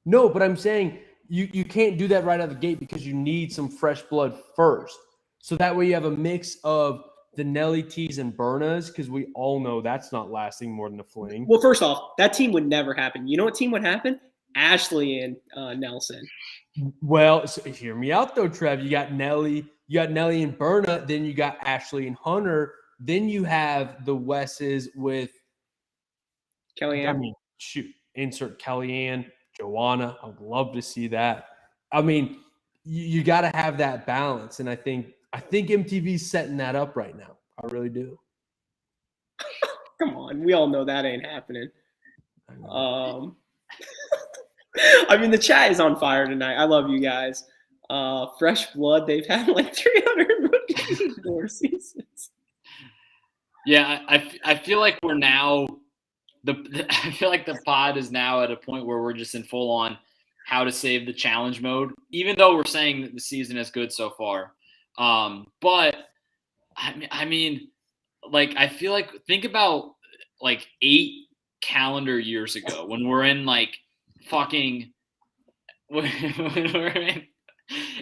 No, but I'm saying you can't do that right out of the gate because you need some fresh blood first. So that way you have a mix of the Nelly T's and Bernas, because we all know that's not lasting more than a fling. Well, first off, that team would never happen. You know what team would happen? Ashley and Nelson. Well, so hear me out though, Trev. You got Nelly and Berna, then you got Ashley and Hunter, then you have the Wesses with Kellyanne. I mean, shoot, insert Kellyanne, Joanna. I would love to see that. I mean, you got to have that balance, and I think MTV's setting that up right now. I really do. Come on, we all know that ain't happening. I mean, the chat is on fire tonight. I love you guys. Fresh blood. They've had like 300 rookies in 4 seasons. Yeah, I feel like we're now I feel like the pod is now at a point where we're just in full on how to save the challenge mode, even though we're saying that the season is good so far. But I mean, like, I feel like, think about like 8 calendar years ago when we're in like fucking, when we're in,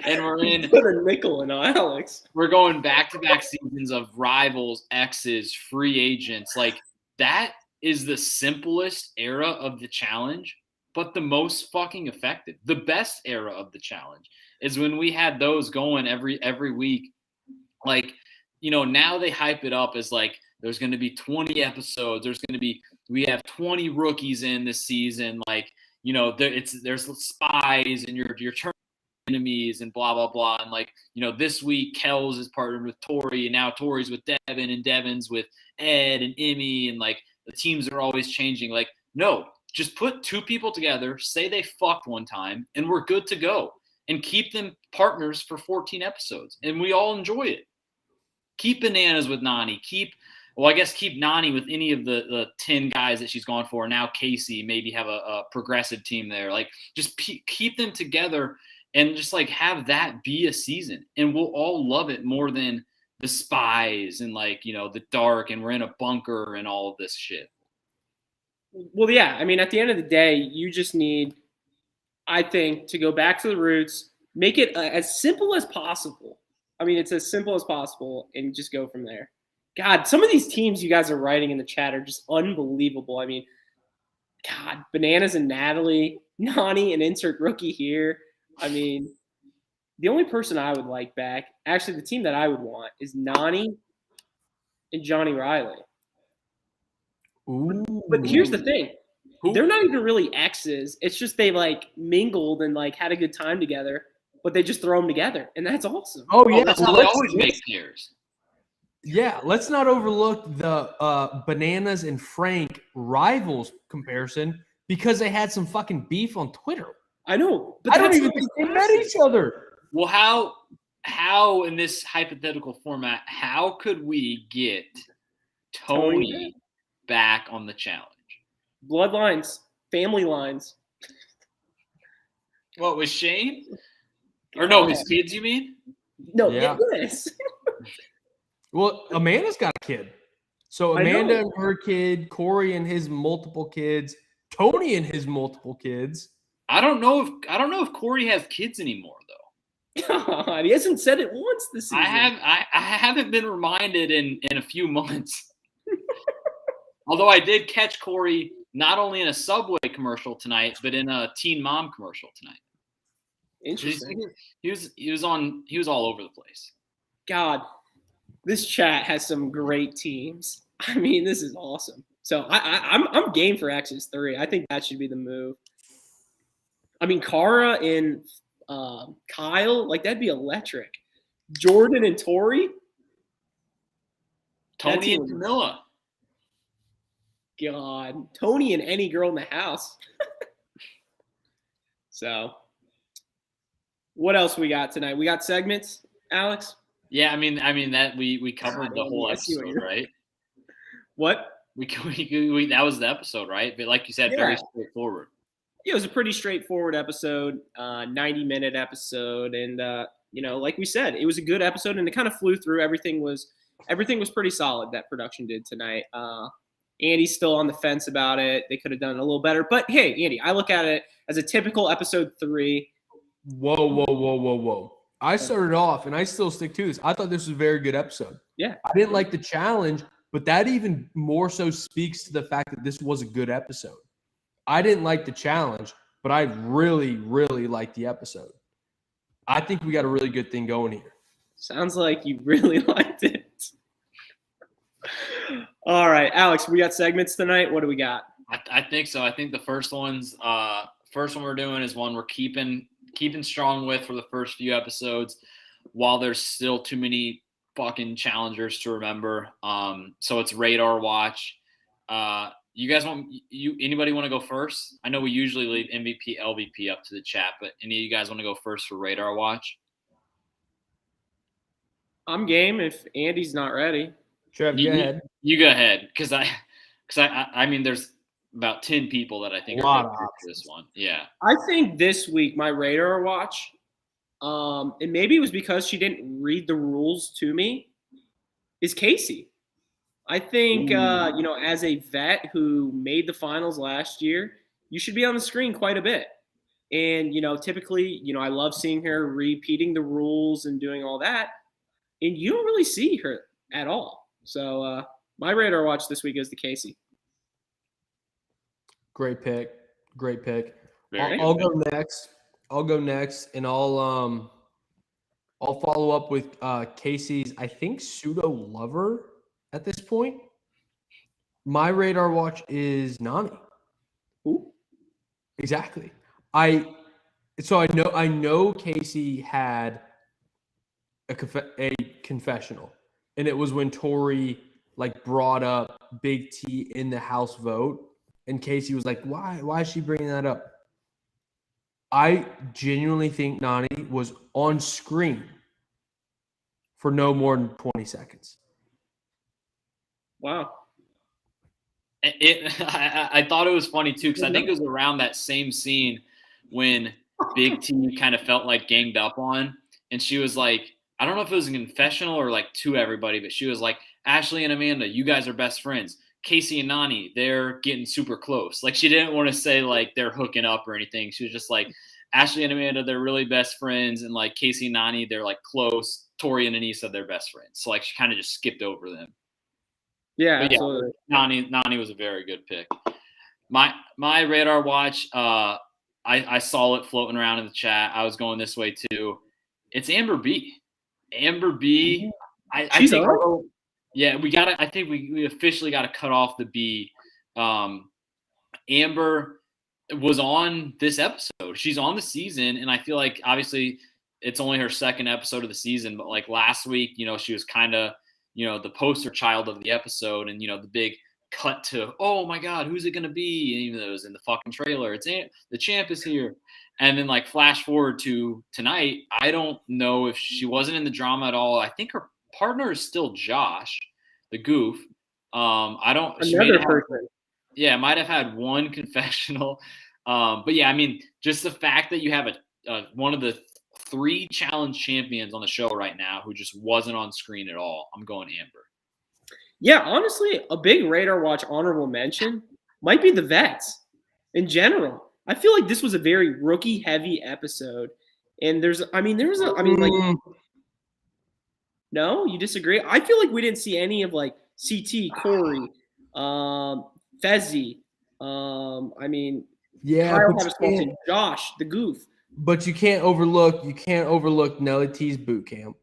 and we're in put a nickel in Alex. We're going back-to-back seasons of Rivals, X's, free agents. Like, that is the simplest era of the challenge, but the most fucking effective. The best era of the challenge is when we had those going every week. Like, now they hype it up as like there's going to be 20 episodes. We have 20 rookies in this season. Like, there's spies and you're turning enemies and blah, blah, blah. And like, this week Kells is partnered with Tori, and now Tori's with Devin, and Devin's with Ed and Emmy, and like the teams are always changing. Like, no, just put 2 people together, say they fucked one time, and we're good to go. And keep them partners for 14 episodes. And we all enjoy it. Keep Bananas with Nani. Keep Nani with any of the 10 guys that she's gone for. Now Casey, maybe have a progressive team there. Like, just keep them together and just like have that be a season. And we'll all love it more than the spies and like, the dark and we're in a bunker and all of this shit. Well, yeah. I mean, at the end of the day, you just need, I think, to go back to the roots, make it as simple as possible. I mean, it's as simple as possible and just go from there. God, some of these teams you guys are writing in the chat are just unbelievable. I mean, God, Bananas and Natalie, Nani and insert rookie here. I mean, the only person I would like back, actually the team that I would want is Nani and Johnny Riley. Ooh. But here's the thing. They're not even really exes. It's just they like mingled and like had a good time together, but they just throw them together. And that's awesome. Oh, yeah. That's how they always make pairs. Yeah, let's not overlook the Bananas and Frank rivals comparison because they had some fucking beef on Twitter. I know, but I don't even think they met each other. Well, how in this hypothetical format, how could we get Tony back on the challenge? Bloodlines, family lines. What, was Shane? Or no, his kids, you mean? No, Yeah. yes. Well, Amanda's got a kid. So Amanda and her kid, Corey and his multiple kids, Tony and his multiple kids. I don't know if Corey has kids anymore though. God, he hasn't said it once this season. I haven't been reminded in a few months. Although I did catch Corey not only in a Subway commercial tonight, but in a Teen Mom commercial tonight. Interesting. He was all over the place. God, this chat has some great teams. I mean, this is awesome. So I'm game for X's 3. I think that should be the move. I mean, Kara and Kyle, like that'd be electric. Jordan and Tori. Tony and Camilla. God, Tony and any girl in the house. So, what else we got tonight? We got segments, Alex? Yeah, I mean that we covered the whole episode, right? What? We that was the episode, right? But like you said, very straightforward. Yeah, it was a pretty straightforward episode, 90-minute episode, and like we said, it was a good episode, and it kind of flew through. Everything was pretty solid that production did tonight. Andy's still on the fence about it. They could have done it a little better, but hey, Andy, I look at it as a typical episode 3. Whoa. I started off, and I still stick to this. I thought this was a very good episode. Yeah. I didn't like the challenge, but that even more so speaks to the fact that this was a good episode. I didn't like the challenge, but I really, really liked the episode. I think we got a really good thing going here. Sounds like you really liked it. All right, Alex, we got segments tonight. What do we got? I think so. I think the first one we're doing is one we're keeping strong with for the first few episodes while there's still too many fucking challengers to remember. So it's Radar Watch. You guys anybody want to go first? I know we usually leave MVP, LVP up to the chat, but any of you guys want to go first for Radar Watch? I'm game if Andy's not ready. Trev, go ahead. You go ahead, because I mean, there's about 10 people that I think are going for this one. Yeah. I think this week my Radar Watch, and maybe it was because she didn't read the rules to me, is Casey. I think, as a vet who made the finals last year, you should be on the screen quite a bit. And, typically, I love seeing her repeating the rules and doing all that. And you don't really see her at all. So my Radar Watch this week is the Casey. Great pick. I'll go next. And I'll follow up with Casey's, I think, pseudo lover at this point. My Radar Watch is Nani. Who? Exactly. I know Casey had a confessional, and it was when Tori brought up Big T in the House vote. And Casey was like, why is she bringing that up? I genuinely think Nani was on screen for no more than 20 seconds. Wow. I thought it was funny, too, because I think it was around that same scene when Big T kind of felt like ganged up on. And she was like, I don't know if it was a confessional or like to everybody, but she was like, Ashley and Amanda, you guys are best friends. Casey and Nani, they're getting super close. Like she didn't want to say like they're hooking up or anything. She was just like, Ashley and Amanda, they're really best friends. And like Casey and Nani, they're like close. Tori and Anissa, they're best friends. So like she kind of just skipped over them. Yeah, But absolutely. Nani was a very good pick. My radar watch, I saw it floating around in the chat. I was going this way too. It's Amber B. Amber B. I think I think we officially got to cut off the B. Amber was on this episode. She's on the season, and I feel like obviously it's only her second episode of the season, but like last week, she was kind of, the poster child of the episode, and the big cut to, oh my God, who's it gonna be? And even though it was in the fucking trailer, it's the champ is here. And then like flash forward to tonight, I don't know if she wasn't in the drama at all. I think her partner is still Josh, the goof. I don't. Another person. Yeah, might have had one confessional. But yeah, I mean, just the fact that you have one of the 3 challenge champions on the show right now who just wasn't on screen at all. I'm going Amber. Yeah, honestly, a big radar watch honorable mention might be the vets in general. I feel like this was a very rookie heavy episode. And no, you disagree? I feel like we didn't see any of like CT, Corey, Fezzi. Kyle had a small team. Josh, the goof. But you can't overlook Nelly T's boot camp.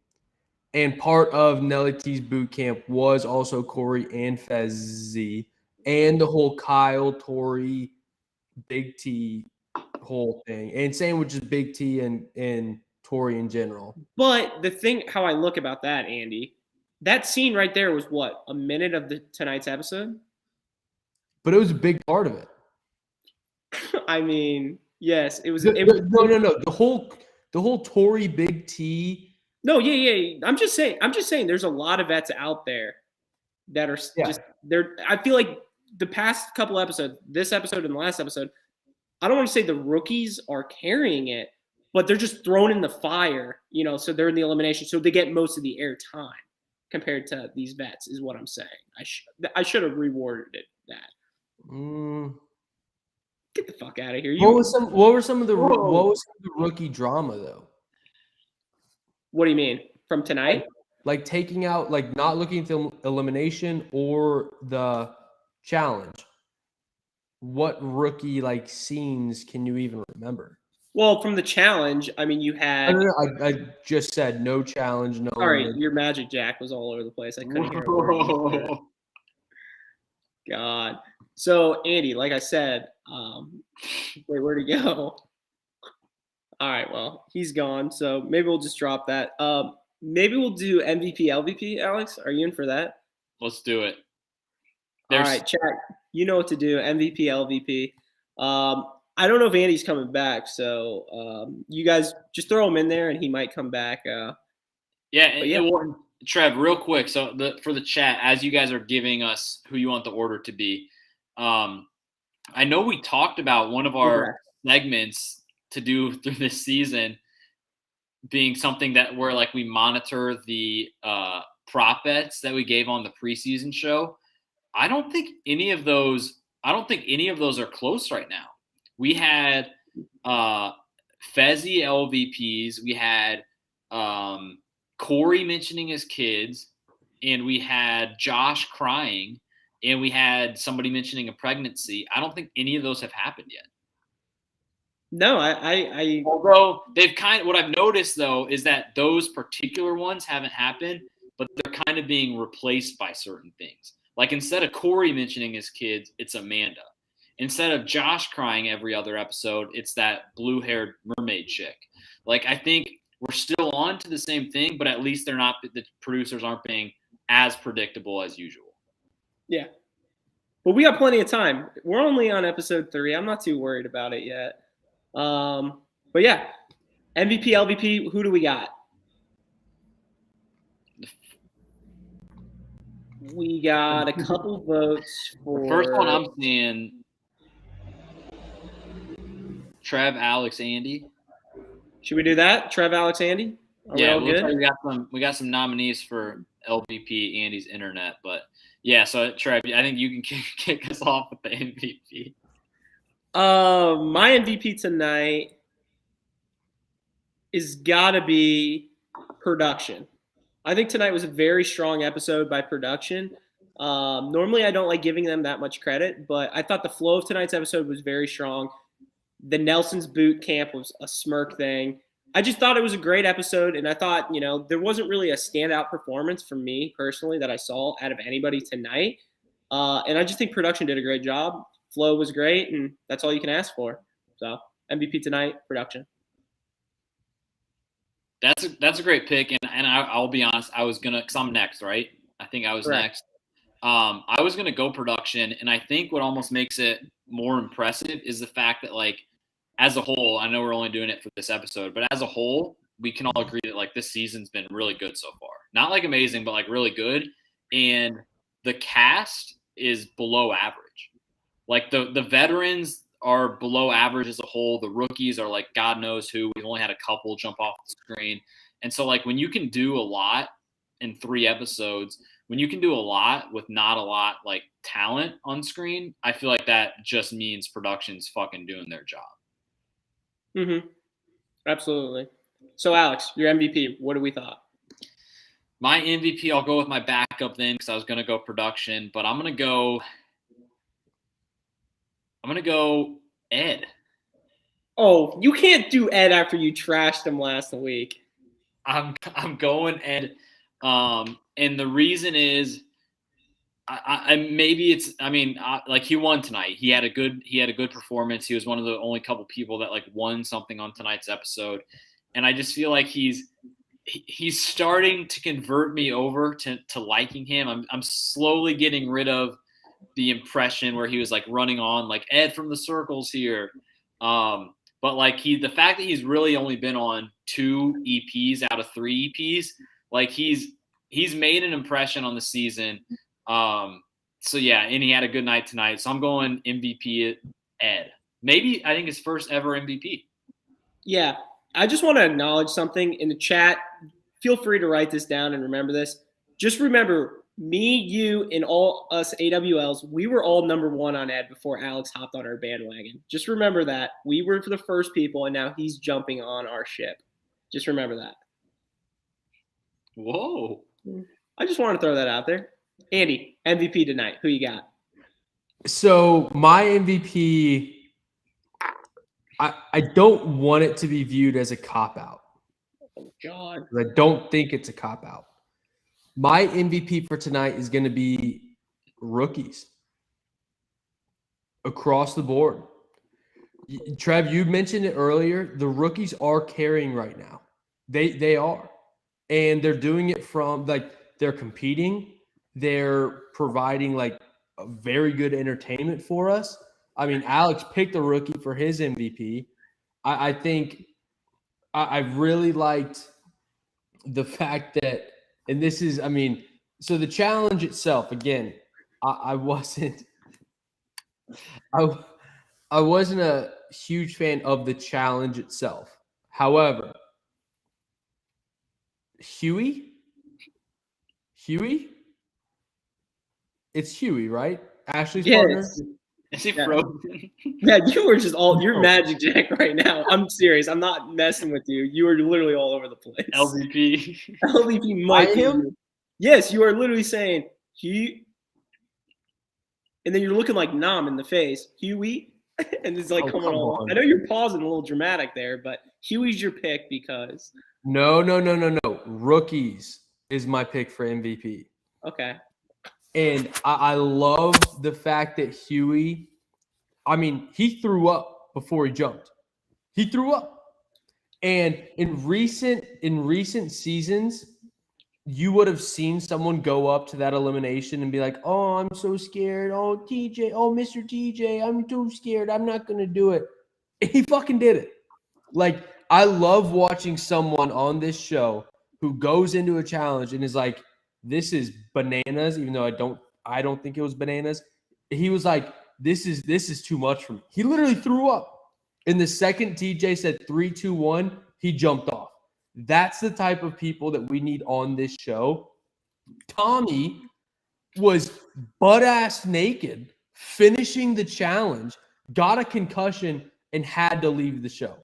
And part of Nelly T's boot camp was also Corey and Fezzi and the whole Kyle, Tori, Big T whole thing. And same with just Big T and Tori in general. But the thing, how I look about that, Andy, that scene right there was what, a minute of tonight's episode? But it was a big part of it. I mean, yes, it was. No. The whole Tori, Big T. No, yeah. I'm just saying there's a lot of vets out there that are just there. I feel like the past couple episodes, this episode and the last episode, I don't want to say the rookies are carrying it, but they're just thrown in the fire, so they're in the elimination. So they get most of the air time compared to these vets is what I'm saying. I should have rewarded it that. Get the fuck out of here. What were some of the rookie drama though? What do you mean? From tonight? Like taking out, like not looking at the elimination or the challenge. What rookie like scenes can you even remember? Well, from the challenge, I mean, you had. I just said no challenge, no. Sorry, your magic jack was all over the place. I couldn't hear it. God. So, Andy, like I said, wait, where'd he go? All right, well, he's gone. So maybe we'll just drop that. Maybe we'll do MVP, LVP, Alex. Are you in for that? Let's do it. All right, chat. You know what to do. MVP, LVP. I don't know if Andy's coming back, so you guys just throw him in there, and he might come back. Trev, real quick. So for the chat, as you guys are giving us who you want the order to be, I know we talked about one of our segments to do through this season being something where like we monitor the prop bets that we gave on the preseason show. I don't think any of those are close right now. We had Fezzi LVPs, we had Corey mentioning his kids, and we had Josh crying, and we had somebody mentioning a pregnancy. I don't think any of those have happened yet. No, I although what I've noticed though is that those particular ones haven't happened, but they're kind of being replaced by certain things. Like instead of Corey mentioning his kids, it's Amanda. Instead of Josh crying every other episode, it's that blue-haired mermaid chick. Like I think we're still on to the same thing, but at least the producers aren't being as predictable as usual. Yeah. But we got plenty of time. We're only on episode 3. I'm not too worried about it yet. But yeah, MVP, LVP, who do we got? We got a couple votes for. The first one I'm seeing, Trev, Alex, Andy. Should we do that? Trev, Alex, Andy? Are we all good? Like we got some nominees for LVP Andy's internet, but yeah. So Trev, I think you can kick us off with the MVP. My MVP tonight is gotta be production. I think tonight was a very strong episode by production. Normally, I don't like giving them that much credit, but I thought the flow of tonight's episode was very strong. The Nelson's boot camp was a smirk thing. I just thought it was a great episode, and I thought, there wasn't really a standout performance from me personally that I saw out of anybody tonight. And I just think production did a great job. Flow was great, and that's all you can ask for. So MVP tonight, production. That's a great pick, and I'll be honest, I was gonna, because I'm next, right? I think I was Correct. next. I was gonna go production, and I think what almost makes it more impressive is the fact that, like, as a whole, I know we're only doing it for this episode, but as a whole, we can all agree that, like, this season's been really good so far. Not like amazing, but like really good. And the cast is below average. Like the veterans are below average as a whole. The rookies are like God knows who. We've only had a couple jump off the screen. And so, like, when you can do a lot in 3 episodes, when you can do a lot with not a lot like talent on screen, I feel like that just means production's fucking doing their job. Mm-hmm. Absolutely. So, Alex, your MVP, what do we thought? My MVP, I'll go with my backup then because I was going to go production, but I'm going to go Ed. Oh, you can't do Ed after you trashed him last week. I'm going Ed. And the reason is like, he won tonight. He had a good performance. He was one of the only couple people that like won something on tonight's episode. And I just feel like he's starting to convert me over to liking him. I'm slowly getting rid of the impression where he was like running on like Ed from the circles here. But like the fact that he's really only been on 2 EPs out of 3 EPs, like he's made an impression on the season. So yeah, and he had a good night tonight. So I'm going MVP Ed. Maybe I think his first ever MVP. Yeah. I just want to acknowledge something in the chat. Feel free to write this down and remember this. Just remember, me, you, and all us AWLs, we were all number 1 on Ed before Alex hopped on our bandwagon. Just remember that. We were the first people, and now he's jumping on our ship. Just remember that. Whoa. I just want to throw that out there. Andy, MVP tonight. Who you got? So my MVP, I don't want it to be viewed as a cop-out. Oh, God. I don't think it's a cop-out. My MVP for tonight is going to be rookies across the board. Trev, you mentioned it earlier. The rookies are carrying right now. They are. And they're doing it from, like, they're competing. They're providing, like, a very good entertainment for us. I mean, Alex picked a rookie for his MVP. I think I really liked the fact that, and this is, I mean, so the challenge itself, again, I wasn't a huge fan of the challenge itself. However, Huey? It's Huey, right? Ashley's partner? Is he frozen? Yeah, you were just you're Magic Jack right now. I'm serious. I'm not messing with you. You are literally all over the place. LVP might be you. Yes, you are literally saying Huey. And then you're looking like Nom in the face. Huey. And it's like, come on. I know you're pausing a little dramatic there, but Huey's your pick because. No. Rookies is my pick for MVP. Okay. And I love the fact that Huey, I mean, he threw up before he jumped. He threw up. And in recent seasons, you would have seen someone go up to that elimination and be like, oh, I'm so scared. Oh, TJ. Oh, Mr. TJ, I'm too scared. I'm not going to do it. And he fucking did it. Like, I love watching someone on this show who goes into a challenge and is like, this is bananas, even though I don't think it was bananas. He was like, this is too much for me. He literally threw up. In the second TJ said 3, 2, 1, he jumped off. That's the type of people that we need on this show. Tommy was butt-ass naked, finishing the challenge, got a concussion, and had to leave the show.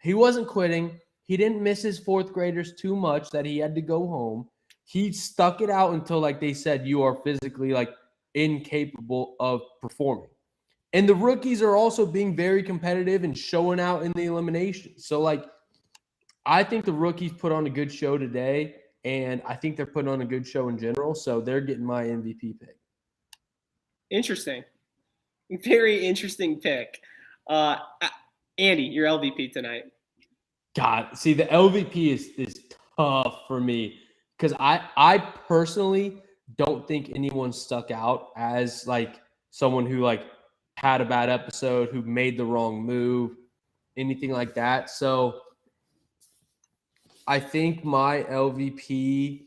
He wasn't quitting. He didn't miss his fourth graders too much that he had to go home. He stuck it out until, like they said, you are physically like incapable of performing. And the rookies are also being very competitive and showing out in the eliminations. So, like, I think the rookies put on a good show today, and I think they're putting on a good show in general. So they're getting my MVP pick. Interesting. Very interesting pick. Andy, your LVP tonight. God, see, the LVP is tough for me because I personally don't think anyone stuck out as like someone who like had a bad episode, who made the wrong move, anything like that. So I think my LVP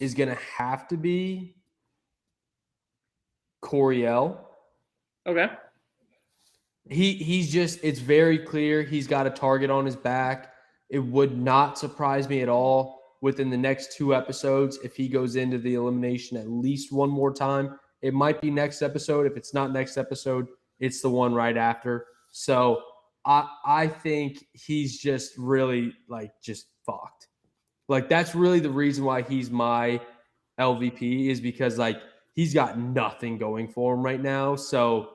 is going to have to be Coriel. Okay. He's just, it's very clear he's got a target on his back. It would not surprise me at all within the next 2 episodes if he goes into the elimination at least one more time. It might be next episode. If it's not next episode, it's the one right after. So I think he's just really like just fucked. Like that's really the reason why he's my LVP is because like he's got nothing going for him right now. So,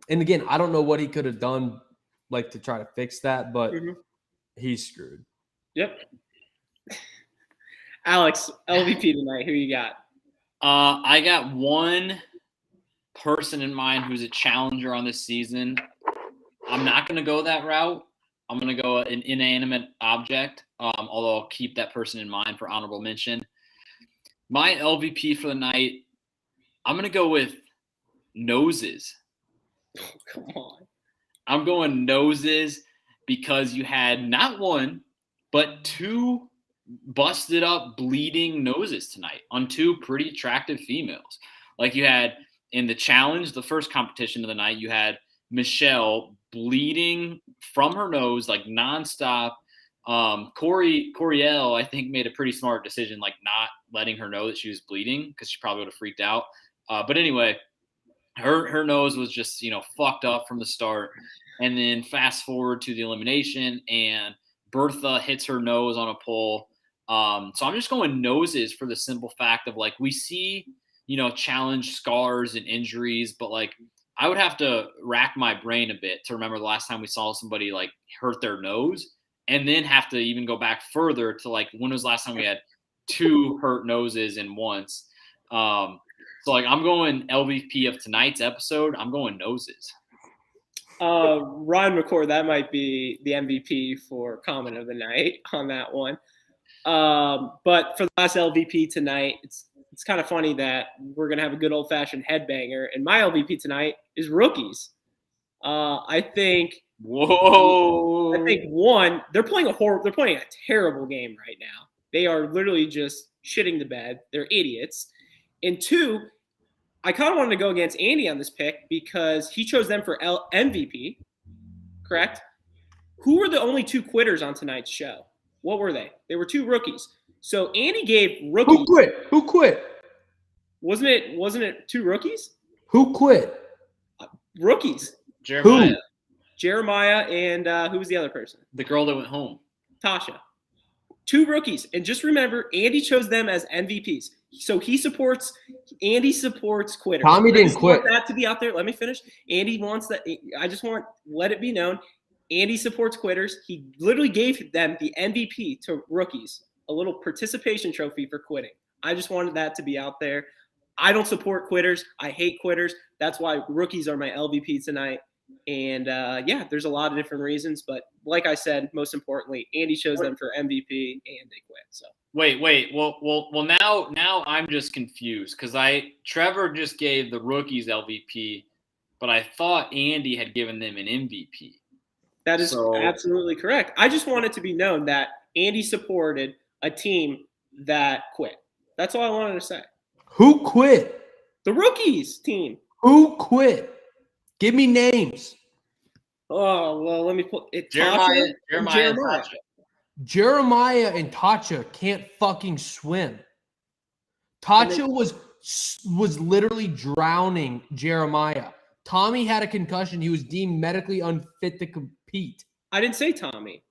and again, I don't know what he could have done like to try to fix that, but he's screwed. Yep. Alex, LVP tonight. Who you got? I got one person in mind who's a challenger on this season. I'm not going to go that route. I'm going to go an inanimate object, although I'll keep that person in mind for honorable mention. My LVP for the night, I'm going to go with noses. Oh, come on. I'm going noses because you had not one, but 2 busted up bleeding noses tonight on 2 pretty attractive females. Like you had in the challenge, the first competition of the night, you had Michelle bleeding from her nose like nonstop. Coriel, I think, made a pretty smart decision, like not letting her know that she was bleeding because she probably would have freaked out. But anyway, her nose was just, fucked up from the start. And then fast forward to the elimination and Bertha hits her nose on a pole. So I'm just going noses for the simple fact of like, we see, challenge scars and injuries, but like I would have to rack my brain a bit to remember the last time we saw somebody like hurt their nose and then have to even go back further to like, when was the last time we had 2 hurt noses in once? So like I'm going LVP of tonight's episode. I'm going noses. Ryan McCord, that might be the MVP for comment of the night on that one. But for the last LVP tonight, it's kind of funny that we're gonna have a good old fashioned headbanger, and my LVP tonight is rookies. I think. Whoa! I think one, they're playing a terrible game right now. They are literally just shitting the bed. They're idiots. And 2, I kind of wanted to go against Andy on this pick because he chose them for MVP, correct? Who were the only 2 quitters on tonight's show? What were they? They were 2 rookies. So Andy gave rookies. Who quit? Wasn't it 2 rookies? Who quit? Rookies. Jeremiah. Who? Jeremiah and who was the other person? The girl that went home. Tasha. 2 rookies. And just remember, Andy chose them as MVPs. So Andy supports quitters. Tommy didn't quit. I want that to be out there. Let me finish. Andy wants that. I just want let it be known. Andy supports quitters. He literally gave them the MVP to rookies, a little participation trophy for quitting. I just wanted that to be out there. I don't support quitters. I hate quitters. That's why rookies are my LVP tonight. And there's a lot of different reasons, but like I said, most importantly, Andy chose them for MVP and they quit. So wait. Well, now I'm just confused because Trevor just gave the rookies LVP, but I thought Andy had given them an MVP. That is absolutely correct. I just want it to be known that Andy supported a team that quit. That's all I wanted to say. Who quit? The rookies team. Who quit? Give me names. Oh, well, let me put it. Jeremiah. Jeremiah and Tatcha can't fucking swim. Tatcha was literally drowning Jeremiah. Tommy had a concussion. He was deemed medically unfit to compete. I didn't say Tommy.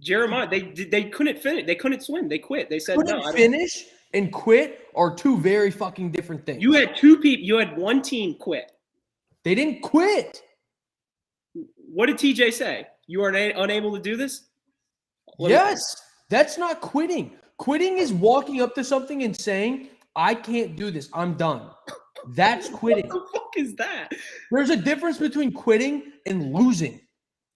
Jeremiah, they couldn't finish. They couldn't swim. They quit. They said no. Finish and quit are two very fucking different things. You had two people. You had one team quit. They didn't quit. What did TJ say? You are unable to do this? Yes, that's not quitting. Quitting is walking up to something and saying, I can't do this. I'm done. That's quitting. What the fuck is that? There's a difference between quitting and losing.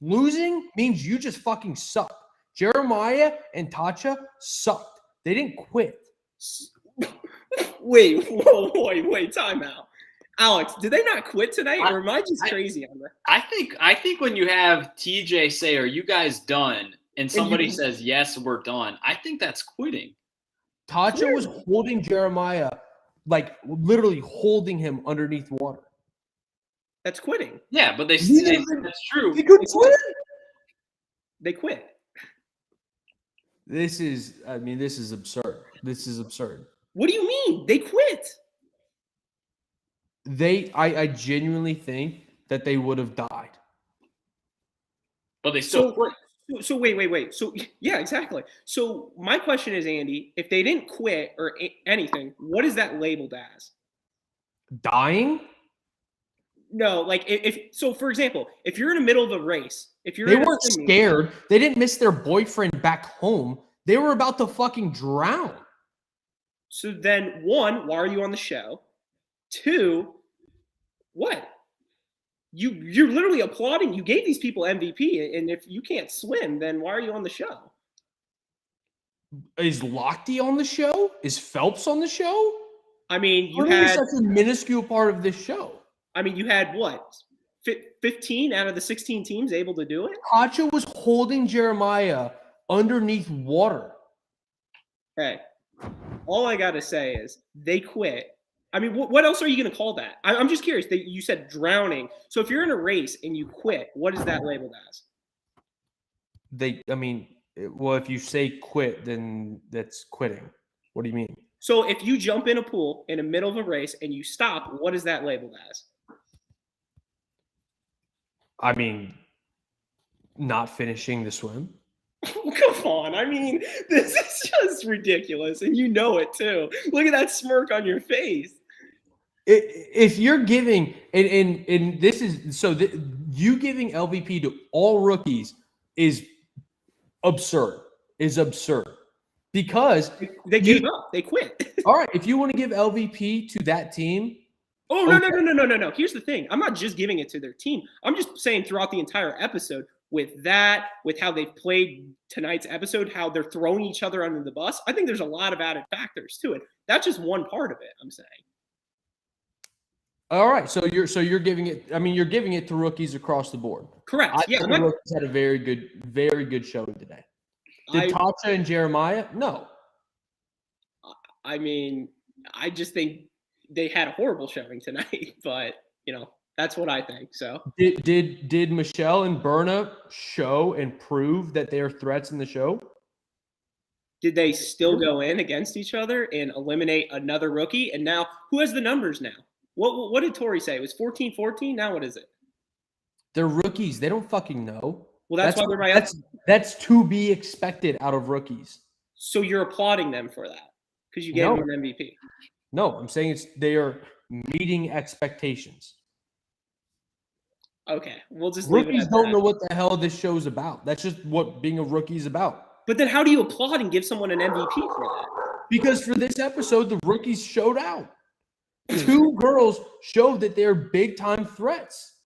Losing means you just fucking suck. Jeremiah and Tatcha sucked. They didn't quit. Wait, time out. Alex, did they not quit tonight, or am I just crazy on that? I think when you have TJ say, "Are you guys done?" and somebody says, "Yes, we're done," I think that's quitting. Tatcha was holding Jeremiah, like literally holding him underneath water. That's quitting. Yeah, but that's true. They couldn't swim. They quit. This is absurd. This is absurd. What do you mean? They quit. I genuinely think that they would have died. But they still quit. So wait. So yeah, exactly. So my question is, Andy, if they didn't quit or anything, what is that labeled as? Dying? No, like so for example, if you're in the middle of a race, they weren't scared. They didn't miss their boyfriend back home. They were about to fucking drown. So then, one, why are you on the show? Two, what? You're literally applauding. You gave these people MVP, and if you can't swim, then why are you on the show? Is Lochte on the show? Is Phelps on the show? I mean, you had had such a minuscule part of this show. I mean, you had what? 15 out of the 16 teams able to do it? Tatcha was holding Jeremiah underneath water. Hey, all I got to say is they quit. I mean, what else are you going to call that? I'm just curious. You said drowning. So if you're in a race and you quit, what is that labeled as? If you say quit, then that's quitting. What do you mean? So if you jump in a pool in the middle of a race and you stop, what is that labeled as? I mean, not finishing the swim. Come on. I mean, this is just ridiculous. And you know it too. Look at that smirk on your face. If you're giving, and this is, so you giving LVP to all rookies is absurd. Because they gave up. They quit. All right. If you want to give LVP to that team. Oh, no. Here's the thing. I'm not just giving it to their team. I'm just saying throughout the entire episode, with how they've played tonight's episode, how they're throwing each other under the bus, I think there's a lot of added factors to it. That's just one part of it, I'm saying. All right. So you're giving it, you're giving it to rookies across the board. Correct. I think the rookies had a very good showing today. Did Tatcha and Jeremiah? No. I mean, I just think they had a horrible showing tonight, but that's what I think. So did Michelle and Berna show and prove that they are threats in the show? Did they still go in against each other and eliminate another rookie? And now who has the numbers now? What did Tori say? It was 14-14. Now what is it? They're rookies. They don't fucking know. Well, that's why they're that's to be expected out of rookies. So you're applauding them for that because you gave them an MVP. No, I'm saying they are meeting expectations. Okay, we'll just rookies don't know what the hell this show's about. That's just what being a rookie is about. But then how do you applaud and give someone an MVP for that? Because for this episode, the rookies showed out. Two girls showed that they're big-time threats.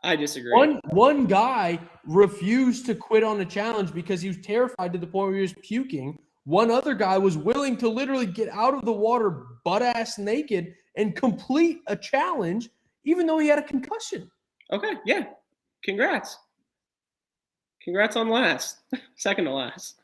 I disagree. One guy refused to quit on a challenge because he was terrified to the point where he was puking. One other guy was willing to literally get out of the water butt-ass naked and complete a challenge, even though he had a concussion. Okay, yeah. Congrats. Congrats on last. Second to last.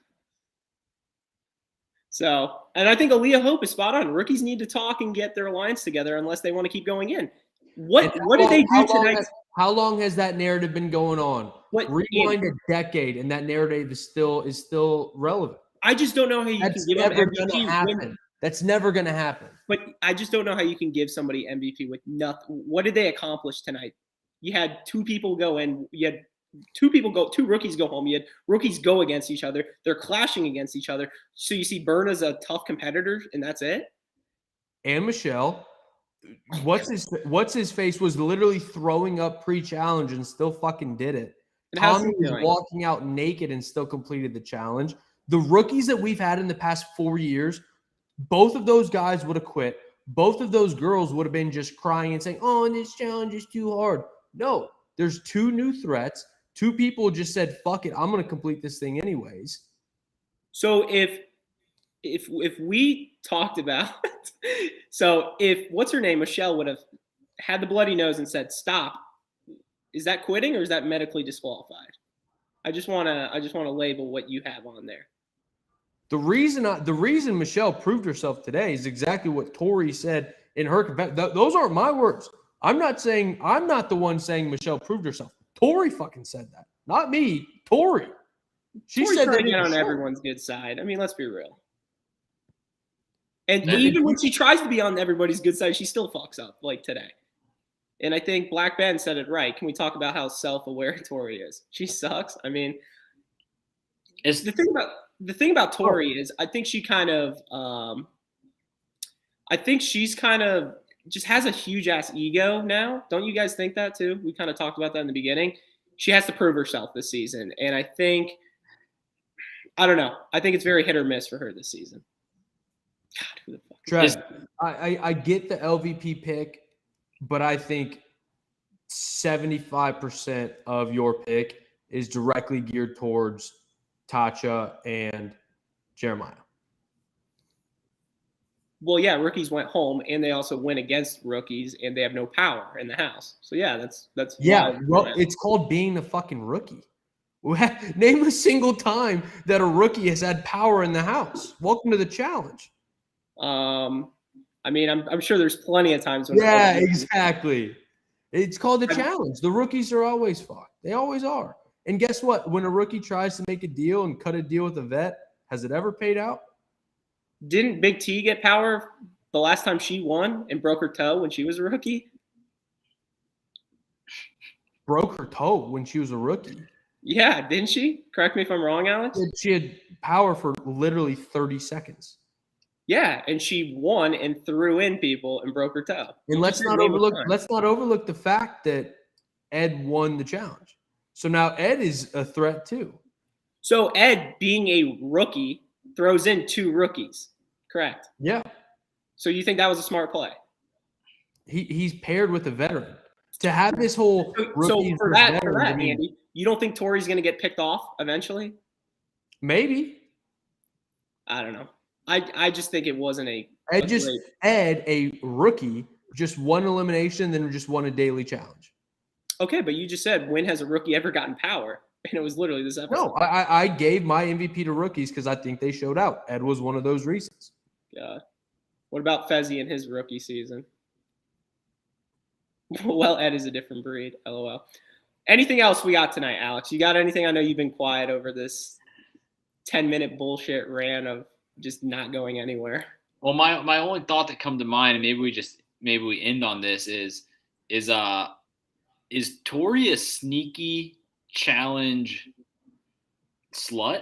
So, and I think Aaliyah Hope is spot on. Rookies need to talk and get their lines together unless they want to keep going in. What did they do tonight? How long has that narrative been going on? But Rewind a decade, and that narrative is still relevant. I just don't know how you That's can give them never going to MVP happen. That's never going to happen. But I just don't know how you can give somebody MVP with nothing. What did they accomplish tonight? You had two people go in. You had two rookies go home. You had rookies go against each other. They're clashing against each other. So you see Berna's a tough competitor, and that's it? And Michelle, what's his face was literally throwing up pre-challenge and still fucking did it. And how's Tommy he was doing? walking out naked and still completed the challenge. The rookies that we've had in the past 4 years, both of those guys would have quit. Both of those girls would have been just crying and saying, "Oh, this challenge is too hard." No, there's two new threats. Two people just said, "Fuck it, I'm going to complete this thing anyways." So if we talked about so if what's her name, Michelle, would have had the bloody nose and said stop, is that quitting or is that medically disqualified? I just want to label what you have on there. The reason Michelle proved herself today is exactly what Tori said in her confession. Those aren't my words. I'm not the one saying Michelle proved herself. Tori fucking said that, not me. Tori. She Tori's said trying that to get on show. everyone's good side. I mean, let's be real. And even when she tries to be on everybody's good side, she still fucks up, like today. And I think Black Ben said it right. Can we talk about how self-aware Tori is? She sucks. I mean, it's the thing about Tori is I think she kind of she's kind of just has a huge ass ego now. Don't you guys think that too? We kind of talked about that in the beginning. She has to prove herself this season. And I don't know. I think it's very hit or miss for her this season. God, who the fuck? Trev, I get the LVP pick, but I think 75% of your pick is directly geared towards Tatcha and Jeremiah. Well, yeah, rookies went home, and they also went against rookies, and they have no power in the house. So yeah, that's yeah. Well, it's called being a fucking rookie. Name a single time that a rookie has had power in the house. Welcome to the challenge. I mean, I'm sure there's plenty of times when exactly. It's called the challenge. The rookies are always fucked. They always are. And guess what? When a rookie tries to make a deal and cut a deal with a vet, has it ever paid out? Didn't Big T get power the last time she won and broke her toe when she was a rookie? Broke her toe when she was a rookie. Yeah, didn't she? Correct me if I'm wrong, Alex. She had power for literally 30 seconds. Yeah, and she won and threw in people and broke her toe. And let's not overlook the fact that Ed won the challenge. So now Ed is a threat too. So Ed, being a rookie, throws in two rookies. Correct. Yeah. So you think that was a smart play? He's paired with a veteran. To have this whole so for that, Andy, you don't think Tori's going to get picked off eventually? Maybe. I don't know. I just think it wasn't Ed, a rookie, just one elimination, then just won a daily challenge. Okay, but you just said, when has a rookie ever gotten power? And it was literally this episode. No, I gave my MVP to rookies because I think they showed out. Ed was one of those reasons. Yeah. What about Fezzi in his rookie season? Well, Ed is a different breed. LOL. Anything else we got tonight, Alex? You got anything? I know you've been quiet over this 10-minute bullshit rant of just not going anywhere. Well, my only thought that come to mind, and maybe we end on this is Tori a sneaky challenge slut?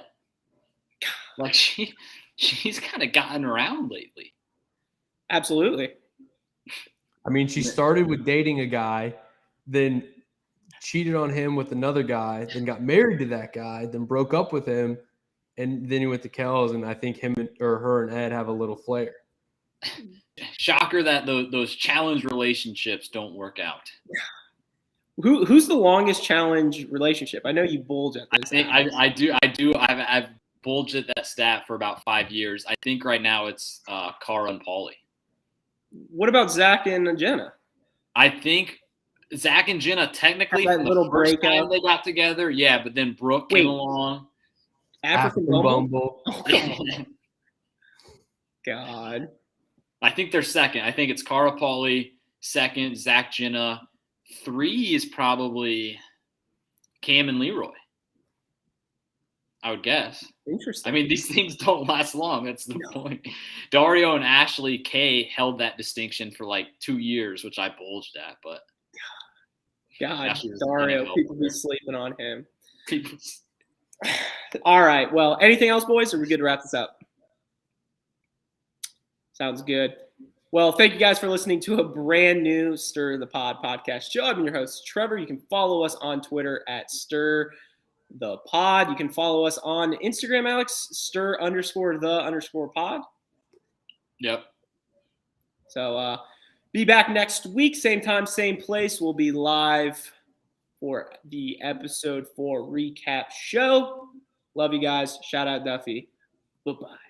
Like she's kind of gotten around lately. Absolutely. I mean, she started with dating a guy, then cheated on him with another guy, then got married to that guy, then broke up with him, and then he went to Kells, and I think her and Ed have a little flair. Shocker that those challenge relationships don't work out. Who's the longest challenge relationship? I know you bulge at this. I do. I've bulged at that stat for about 5 years. I think right now it's Cara and Paulie. What about Zach and Jenna? I think Zach and Jenna technically that from little the first breakout time they got together, yeah, but then Brooke came along. African Bumble. Oh, God. I think they're second. I think it's Cara Paulie, second, Zach Jenna, 3 is probably Cam and Leroy, I would guess. Interesting. I mean, these things don't last long. That's the point. Dario and Ashley K held that distinction for like 2 years, which I bulged at. But God, Dario, people be sleeping on him. People. All right. Well, anything else, boys? Or are we good to wrap this up? Sounds good. Well, thank you guys for listening to a brand new Stir the Pod podcast show. I'm your host, Trevor. You can follow us on Twitter at Stir the Pod. You can follow us on Instagram, Alex, Stir_the_pod. Yep. So be back next week, same time, same place. We'll be live for the episode 4 recap show. Love you guys. Shout out Duffy. Bye-bye.